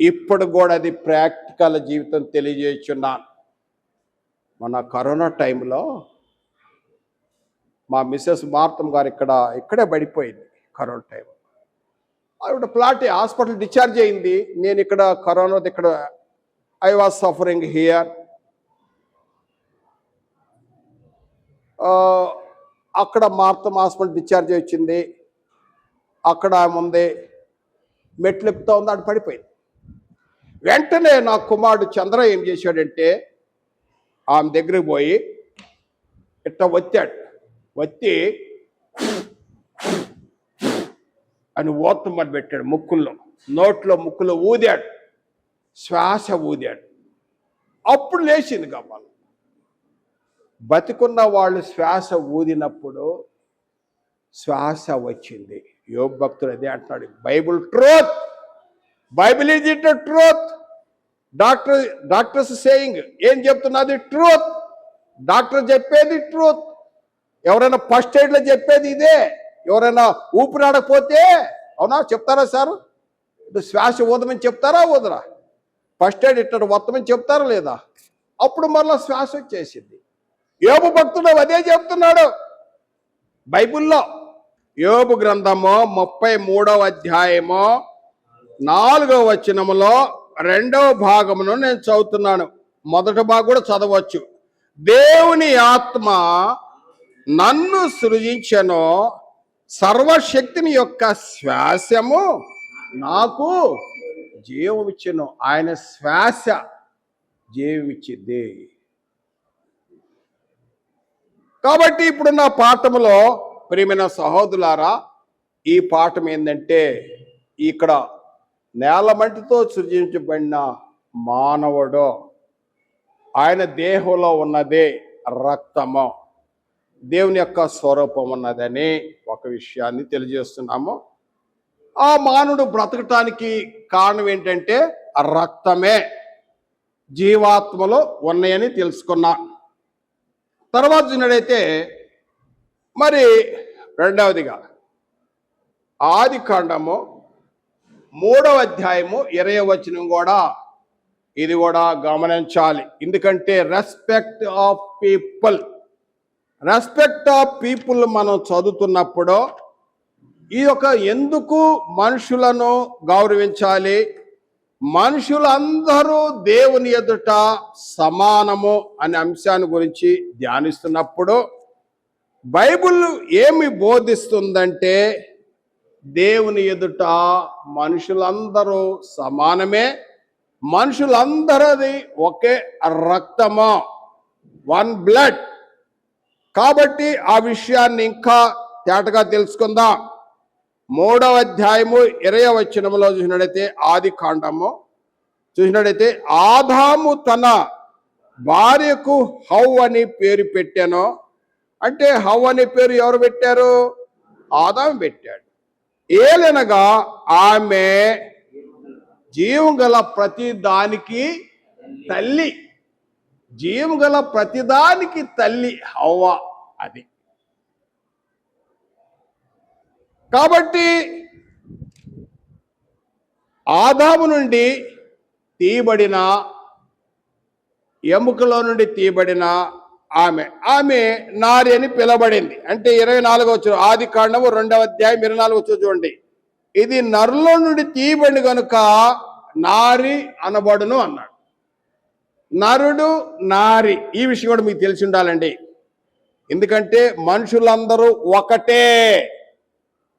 ఇప్పుడు కూడా అది ప్రాక్టికల్ జీవితం తెలియజేస్తున్నాను. మన కరోనా టైంలో మా మిస్సెస్ మార్తమ్ గారు ఇక్కడే పడిపోయింది. కరోనా టైం ఆవిడ ప్లాట్ హాస్పిటల్ డిశ్చార్జ్ అయింది. నేను ఇక్కడ కరోనా, ఇక్కడ ఐ వాజ్ సఫరింగ్ హియర్. అక్కడ మార్తమ్ హాస్పిటల్ డిశ్చార్జ్ వచ్చింది. అక్కడ ఉంది, మెట్లు ఎక్కుతా ఉంది, ఆడ పడిపోయింది. వెంటనే నా కుమారుడు చంద్ర ఏం చేశాడంటే, ఆమె దగ్గరికి పోయి ఇట్లా వచ్చాడు. వచ్చి అని ఓత్తమని పెట్టాడు. ముక్కుల్లో, నోట్లో, ముక్కులో ఊదాడు, శ్వాస ఊదాడు. అప్పుడు లేచింది గమ్మాలు. బతికున్న వాళ్ళు శ్వాస ఊదినప్పుడు శ్వాస వచ్చింది. యోబు భక్తుడు అదే అంటున్నాడు, Bible truth, Bible is it truth. Doctors saying ఏం చెప్తున్నది? ట్రూత్. డాక్టర్ చెప్పేది ట్రూత్. ఎవరైనా ఫస్ట్ ఎయిడ్లో చెప్పేది ఇదే. ఎవరైనా ఊపిరాడకపోతే, అవునా చెప్తారా సార్? శ్వాస ఊదమని చెప్తారా? ఊదరా? ఫస్ట్ ఎయిడ్ ఇట్లా వత్తమని చెప్తారా లేదా? అప్పుడు మళ్ళీ శ్వాస వచ్చేసింది. యోబు భక్తుడు అదే చెప్తున్నాడు బైబిల్లో. యోబు గ్రంథము 33వ అధ్యాయము 4వ వచనములో 2వ భాగమును నేను చదువుతున్నాను. మొదటి భాగం కూడా చదవచ్చు. దేవుని ఆత్మ నన్ను సృజించెను, సర్వశక్తిని యొక్క శ్వాసము నాకు జీవమిచ్చెను. ఆయన శ్వాస జీవమిచ్చింది. కాబట్టి ఇప్పుడున్న పాఠములో ప్రియమైన సహోదరులారా, ఈ పాఠం ఏంటంటే, ఇక్కడ నేలమంటితో సృజించబడిన మానవుడు, ఆయన దేహంలో ఉన్నదే రక్తము, దేవుని యొక్క స్వరూపం ఉన్నదని ఒక విషయాన్ని తెలియజేస్తున్నాము. ఆ మానవుడు బ్రతకటానికి కారణం ఏంటంటే రక్తమే. జీవాత్మలో ఉన్నాయని తెలుసుకున్నా. తర్వాత చూసినట్టయితే మరి రెండవదిగా ఆది కాండము 3వ అధ్యాయము 20వ వచనం కూడా ఇది కూడా గమనించాలి. ఎందుకంటే రెస్పెక్ట్ ఆఫ్ పీపుల్ మనం చదువుతున్నప్పుడు ఈ యొక్క ఎందుకు మనుషులను గౌరవించాలి, మనుషులందరూ దేవుని ఎదుట సమానము అనే అంశాన్ని గురించి ధ్యానిస్తున్నప్పుడు బైబిల్ ఏమి బోధిస్తుందంటే దేవుని ఎదుట మనుషులందరూ సమానమే, మనుషులందరిది ఒకే రక్తము, వన్ బ్లడ్. కాబట్టి ఆ విషయాన్ని ఇంకా తేటగా తెలుసుకుందాం. 3వ అధ్యాయము 20వ వచనంలో చూసినట్టయితే ఆది కాండము చూసినట్టయితే ఆదాము తన భార్యకు హవ్వ అని పేరు పెట్టాను. అంటే హవ్వ అనే పేరు ఎవరు పెట్టారు? ఆదాము పెట్టాడు. ఏలనగా ఆమె జీవం గల ప్రతి దానికి తల్లి, జీవం గల ప్రతిదానికి తల్లి హవ్వ. అది కాబట్టి ఆదాము నుండి తీయబడిన ఎముకలో నుండి తీయబడిన ఆమె నారి అని పిలబడింది. అంటే 24వ వచనం ఆది కాండము 2వ అధ్యాయం 24వ వచనం చూడండి. ఇది నరులో నుండి తీయబడి కనుక నారి అనబడును అన్నాడు. నరుడు నారి ఈ విషయం కూడా మీకు తెలిసి ఉండాలండి. ఎందుకంటే మనుషులందరూ ఒకటే,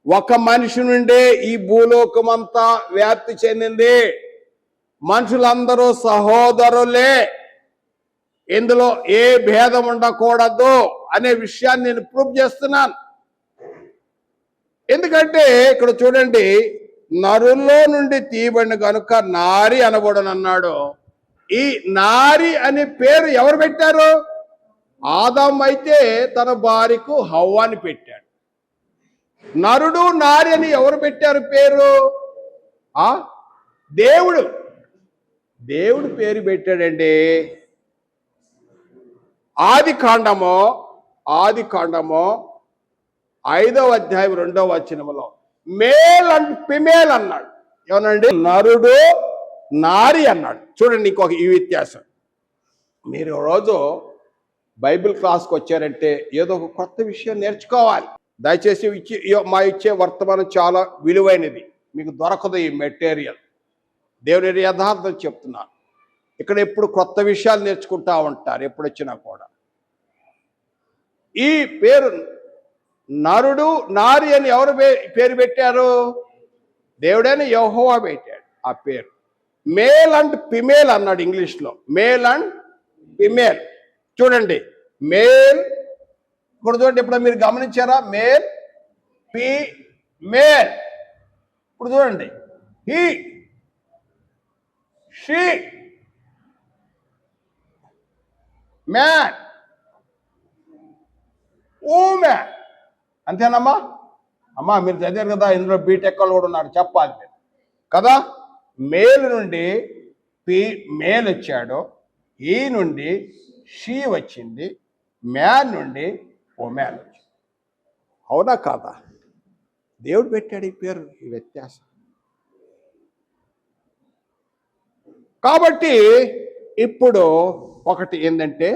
ఒక మనిషి నుండే ఈ భూలోకమంతా వ్యాప్తి చెందింది. మనుషులందరూ సహోదరులే, ఇందులో ఏ భేదం ఉండకూడదు అనే విషయాన్ని నేను ప్రూవ్ చేస్తున్నాను. ఎందుకంటే ఇక్కడ చూడండి, నరుల్లో నుండి తీయబడిన కనుక నారి అనబడును అన్నాడు. ఈ నారి అనే పేరు ఎవరు పెట్టారు? ఆదాము అయితే తన భార్యకు హవ్వ అని పెట్టాడు. నరుడు నారి అని ఎవరు పెట్టారు పేరు? దేవుడు పేరు పెట్టాడండి. ఆది కాండము 5వ అధ్యాయం 2వ వచనములో మేల్ అండ్ ఫిమేల్ అన్నాడు. ఏమనండి? నరుడు నారి అన్నాడు. చూడండి ఇంకొక ఈ వ్యత్యాసం. మీరు రోజు బైబిల్ క్లాస్కి వచ్చారంటే ఏదో ఒక కొత్త విషయం నేర్చుకోవాలి. దయచేసి ఇచ్చే వర్తమానం చాలా విలువైనది, మీకు దొరకదు ఈ మెటీరియల్. దేవుని యథార్థం చెప్తున్నాను. ఇక్కడ ఎప్పుడు కొత్త విషయాలు నేర్చుకుంటా ఉంటారు ఎప్పుడు వచ్చినా కూడా. ఈ పేరు నరుడు నారి అని ఎవరు పేరు పెట్టారు? దేవుడైన యెహోవా పెట్టాడు ఆ పేరు. మేల్ అండ్ ఫిమేల్ అన్నాడు ఇంగ్లీష్లో. Male and female. చూడండి, మేల్ ఇప్పుడు చూడండి, ఇప్పుడు మీరు గమనించారా? Male female. ఇప్పుడు చూడండి, హీ షీ మ్యాన్ ఊమెన్. అంతేనమ్మా? అమ్మా మీరు చదివారు కదా, ఇందులో బీటెక్ వాళ్ళు కూడా ఉన్నారు, చెప్పాలి మీరు కదా. మేల్ నుండి మేల్ వచ్చాడు, ఈ నుండి షీ వచ్చింది, మ్యాన్ నుండి ఉమెన్ వచ్చింది. అవునా కాదా? దేవుడు పెట్టాడు ఈ పేరు, ఈ వ్యత్యాసం. కాబట్టి ఇప్పుడు ఒకటి ఏంటంటే,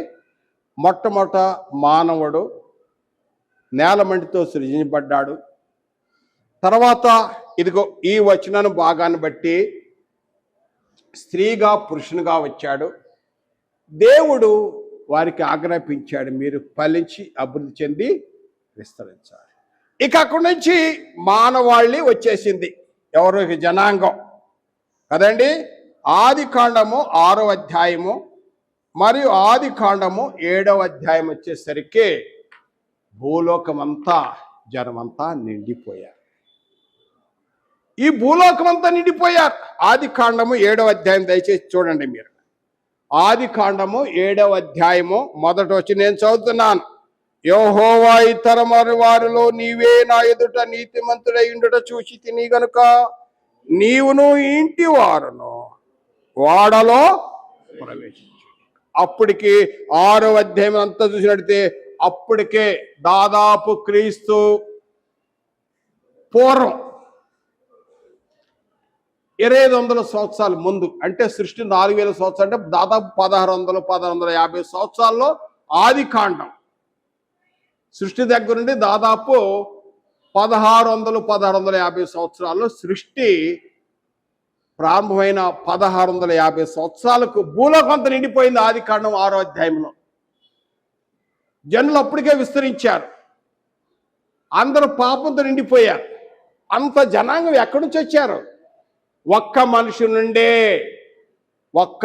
మొట్టమొదట మానవుడు నేలమంటితో సృజించబడ్డాడు. తర్వాత ఇదిగో ఈ వచనాన్ని భాగాన్ని బట్టి స్త్రీగా పురుషునిగా వచ్చాడు. దేవుడు వారికి ఆజ్ఞాపించాడు, మీరు ఫలించి అభివృద్ధి చెంది విస్తరించాలి. ఇక అక్కడి నుంచి మానవాళి వచ్చేసింది. ఎవరు? జనాంగం కదండి. ఆది కాండము 6వ అధ్యాయము మరియు ఆది కాండము 7వ అధ్యాయం వచ్చేసరికి భూలోకమంతా జనమంతా నిండిపోయారు. ఈ భూలోకమంతా నిండిపోయారు. ఆది కాండము 7వ అధ్యాయం దయచేసి చూడండి మీరు. ఆది కాండము 7వ అధ్యాయము మొదట వచ్చి నేను చదువుతున్నాను. యెహోవా ఇతర వారిలో నీవే నా ఎదుట నీతిమంతుడై ఉండుట చూసి తిని గనుక నీవును ఇంటి వారును వాడలో ప్రవేశించాడు. అప్పటికి 6వ అధ్యాయం అంతా చూసినట్టే అప్పటికే దాదాపు క్రీస్తు పూర్వం 2500 సంవత్సరాల ముందు, అంటే సృష్టి 4000 సంవత్సరాలు, అంటే దాదాపు 1650 సంవత్సరాల్లో ఆది కాండం సృష్టి దగ్గర నుండి దాదాపు 1650 సంవత్సరాల్లో సృష్టి ప్రారంభమైన 1650 సంవత్సరాలకు భూలోకంత నిండిపోయింది. ఆది కాండం 6వ అధ్యాయంలో జనులు అప్పటికే విస్తరించారు, అందరూ పాపంతో నిండిపోయారు. అంత జనాంగం ఎక్కడి నుంచి వచ్చారు? ఒక్క మనిషి నుండే, ఒక్క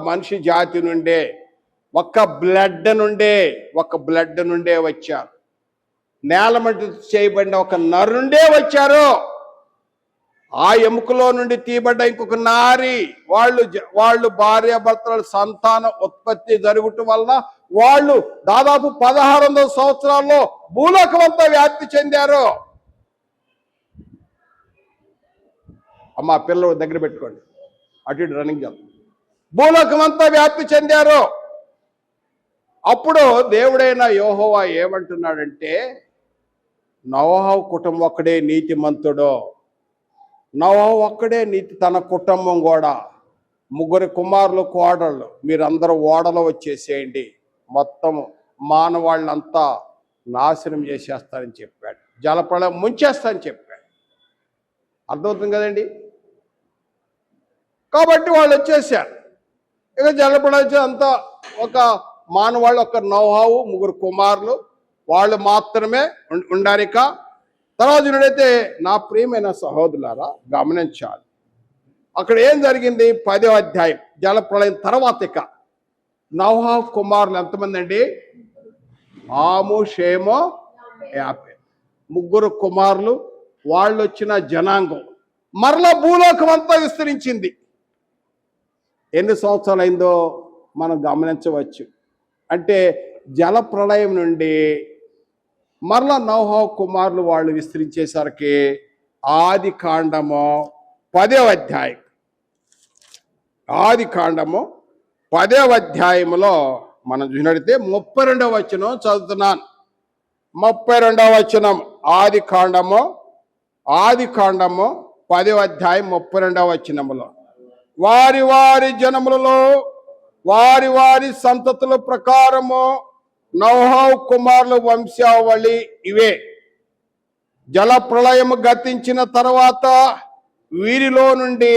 మనిషి జాతి నుండే, ఒక్క బ్లడ్ నుండే వచ్చారు. నేల మట్టి చేయబడిన ఒక నరు నుండే వచ్చారు. ఆ ఎముకలో నుండి తీయబడ్డ ఇంకొక నారి, వాళ్ళు భార్యాభర్తల సంతాన ఉత్పత్తి జరుగుట వలన వాళ్ళు దాదాపు 1600 సంవత్సరాల్లో భూలోకం అంతా వ్యాప్తి చెందారు. అమ్మ పిల్లలు దగ్గర పెట్టుకోండి, అటు ఇటు రన్నింగ్ చేద్దాం. భూలోకం అంతా వ్యాప్తి చెందారు. అప్పుడు దేవుడైన యెహోవా ఏమంటున్నాడంటే, నోవహు కుటుంబం ఒక్కడే నీతిమంతుడు, నోవహు ఒక్కడే నీతి, తన కుటుంబం కూడా 3 కుమారులు కోడళ్ళు, మీరందరూ ఓడలో వచ్చేసేయండి, మొత్తం మానవాళ్ళంతా నాశనం చేసేస్తారని చెప్పాడు. జలప్రళయం ముంచేస్తారని చెప్పాడు. అర్థమవుతుంది కదండి? కాబట్టి వాళ్ళు వచ్చేసారు. ఇక జలప్రళయం అంతా ఒక మానవాళ్ళు, ఒక నోవహు 3 కుమారులు, వాళ్ళు మాత్రమే ఉండారిక. తర్వాత చూడైతే నా ప్రియమైన సహోదరులారా గమనించాలి, అక్కడ ఏం జరిగింది? 10వ అధ్యాయం జలప్రళయం తర్వాత ఇక నోవహు కుమారులు ఎంతమంది అండి? హాము, షేము, యాపెతు, 3 కుమారులు. వాళ్ళు వచ్చిన జనాంగం మరలా భూలోకం అంతా విస్తరించింది. ఎన్ని సంవత్సరాలు అయిందో మనం గమనించవచ్చు. అంటే జల ప్రళయం నుండి మరలా నోవహు కుమారులు వాళ్ళు విస్తరించేసరికి ఆది కాండము 10వ అధ్యాయం, ఆది కాండము 10వ అధ్యాయంలో మనం చూసినట్లయితే 32వ వచనం చదువుతున్నాను. 32వ వచనం ఆది కాండము 10వ అధ్యాయం 32వ వచనములో, వారి వారి జనములలో వారి వారి సంతతుల ప్రకారము నోవహు కుమారుల వంశావళి ఇవే. జల ప్రళయము గతించిన తర్వాత వీరిలో నుండి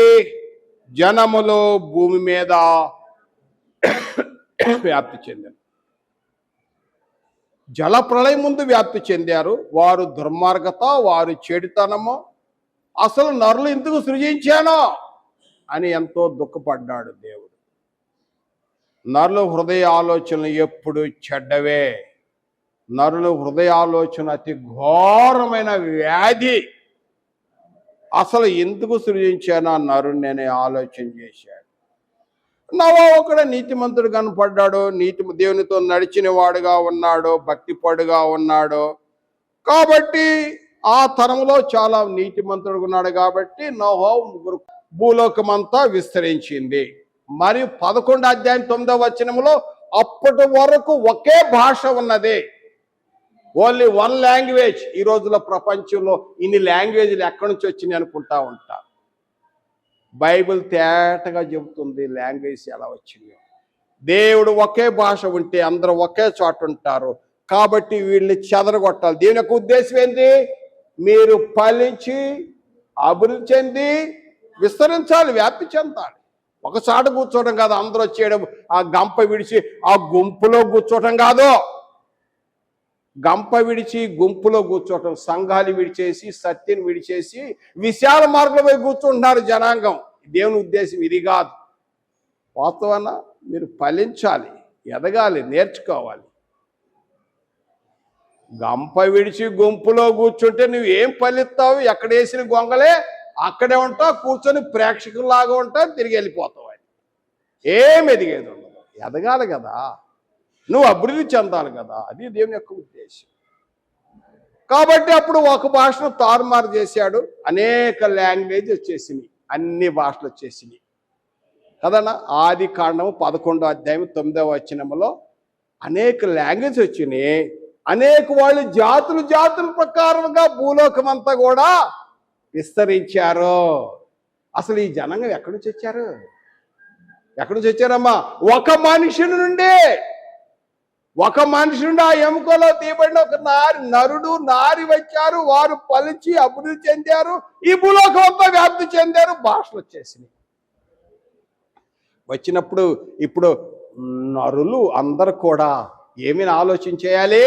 జనములు భూమి మీద వ్యాప్తి చెందారు. జల ప్రళయం ముందు వ్యాప్తి చెందారు. వారు దుర్మార్గత, వారు చెడుతనము, అసలు నరులు ఎందుకు సృజించానో అని ఎంతో దుఃఖపడ్డాడు దేవుడు. నరుల హృదయ ఆలోచనలు ఎప్పుడు చెడ్డవే. నరుల హృదయ ఆలోచన అతి ఘోరమైన వ్యాధి. అసలు ఎందుకు సృజించానో నరుని నేను ఆలోచన చేశాడు. నోవహు ఒకడు నీతిమంతుడు కనపడ్డాడు, దేవునితో నడిచిన వాడుగా ఉన్నాడు, భక్తిపడుగా ఉన్నాడు. కాబట్టి ఆ తరంలో చాలా నీతిమంతుడు ఉన్నాడు. కాబట్టి నోవహు భూలోకమంతా విస్తరించింది. మరియు 11వ అధ్యాయం 9వ వచనములో అప్పటి వరకు ఒకే భాష ఉన్నది, ఓన్లీ 1 లాంగ్వేజ్. ఈ రోజుల్లో ప్రపంచంలో ఇన్ని లాంగ్వేజ్లు ఎక్కడి నుంచి వచ్చినాయి అనుకుంటా ఉంటారు. బైబిల్ తేటగా చెబుతుంది లాంగ్వేజ్ ఎలా వచ్చింది. దేవుడు ఒకే భాష ఉంటే అందరూ ఒకే చోట ఉంటారు. కాబట్టి వీళ్ళని చెదరగొట్టాలి. దీని యొక్క ఉద్దేశం ఏంటి? మీరు ఫలించి అభివృద్ధి చెంది విస్తరించాలి, వ్యాప్తి చెందాలి. ఒకసారి కూర్చోవడం కాదు, అందరూ వచ్చేయడం, ఆ గంప విడిచి ఆ గుంపులో కూర్చోవటం కాదు. గంప విడిచి గుంపులో కూర్చోవటం, సంఘాలు విడిచేసి, సత్యం విడిచేసి విశాల మార్గంలో కూర్చుంటున్నారు జనాంగం. దేవుని ఉద్దేశం ఇది కాదు. వాస్తవాన మీరు ఫలించాలి, ఎదగాలి, నేర్చుకోవాలి. గంప విడిచి గుంపులో కూర్చుంటే నువ్వు ఏం ఫలిస్తావు? ఎక్కడ వేసిన గొంగలే అక్కడే ఉంటావు, కూర్చొని ప్రేక్షకుల్లాగా ఉంటావు, తిరిగి వెళ్ళిపోతావు. అని ఏం ఎదిగేది ఉండదు. ఎదగాలి కదా, నువ్వు అభివృద్ధి చెందాలి కదా, అది దేవుని యొక్క ఉద్దేశం. కాబట్టి అప్పుడు ఒక భాషను తారుమారు చేశాడు, అనేక లాంగ్వేజ్ వచ్చేసినాయి, అన్ని భాషలు వచ్చేసినాయి. కదన్నా. ఆది కాండము 11 అధ్యాయం 9 వచనములో అనేక లాంగ్వేజ్ వచ్చినాయి. అనేక వాళ్ళు జాతుల ప్రకారంగా భూలోకం అంతా కూడా విస్తరించారు. అసలు ఈ జనాంగం ఎక్కడి నుంచి వచ్చారు? ఎక్కడి నుంచి వచ్చారమ్మా? ఒక మనిషి నుండి ఆ ఎముకలో తీయబడిన ఒక నరుడు నారి వచ్చారు. వారు పలిచి అభివృద్ధి చెందారు. ఈ భూలోకం అంతా వ్యాప్తి చెందారు. భాషలు వచ్చేసినాయి. వచ్చినప్పుడు ఇప్పుడు నరులు అందరు కూడా ఏమని ఆలోచించేయాలి?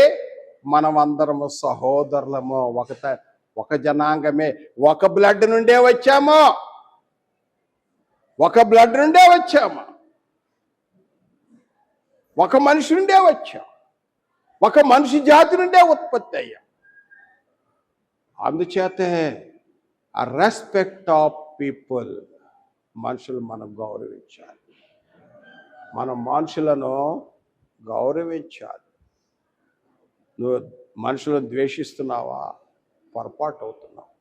మనం అందరము సహోదరులము, ఒక జనాంగమే, ఒక బ్లడ్ నుండే వచ్చాము, ఒక మనిషి నుండే వచ్చాం, ఒక మనిషి జాతి నుండే ఉత్పత్తి అయ్యాం. అందుచేతే ఆ రెస్పెక్ట్ ఆఫ్ పీపుల్, మనుషులు మనం గౌరవించాలి. మనం మనుషులను గౌరవించాలి. నువ్వు మనుషులను ద్వేషిస్తున్నావా? పొరపాటు అవుతున్నావు.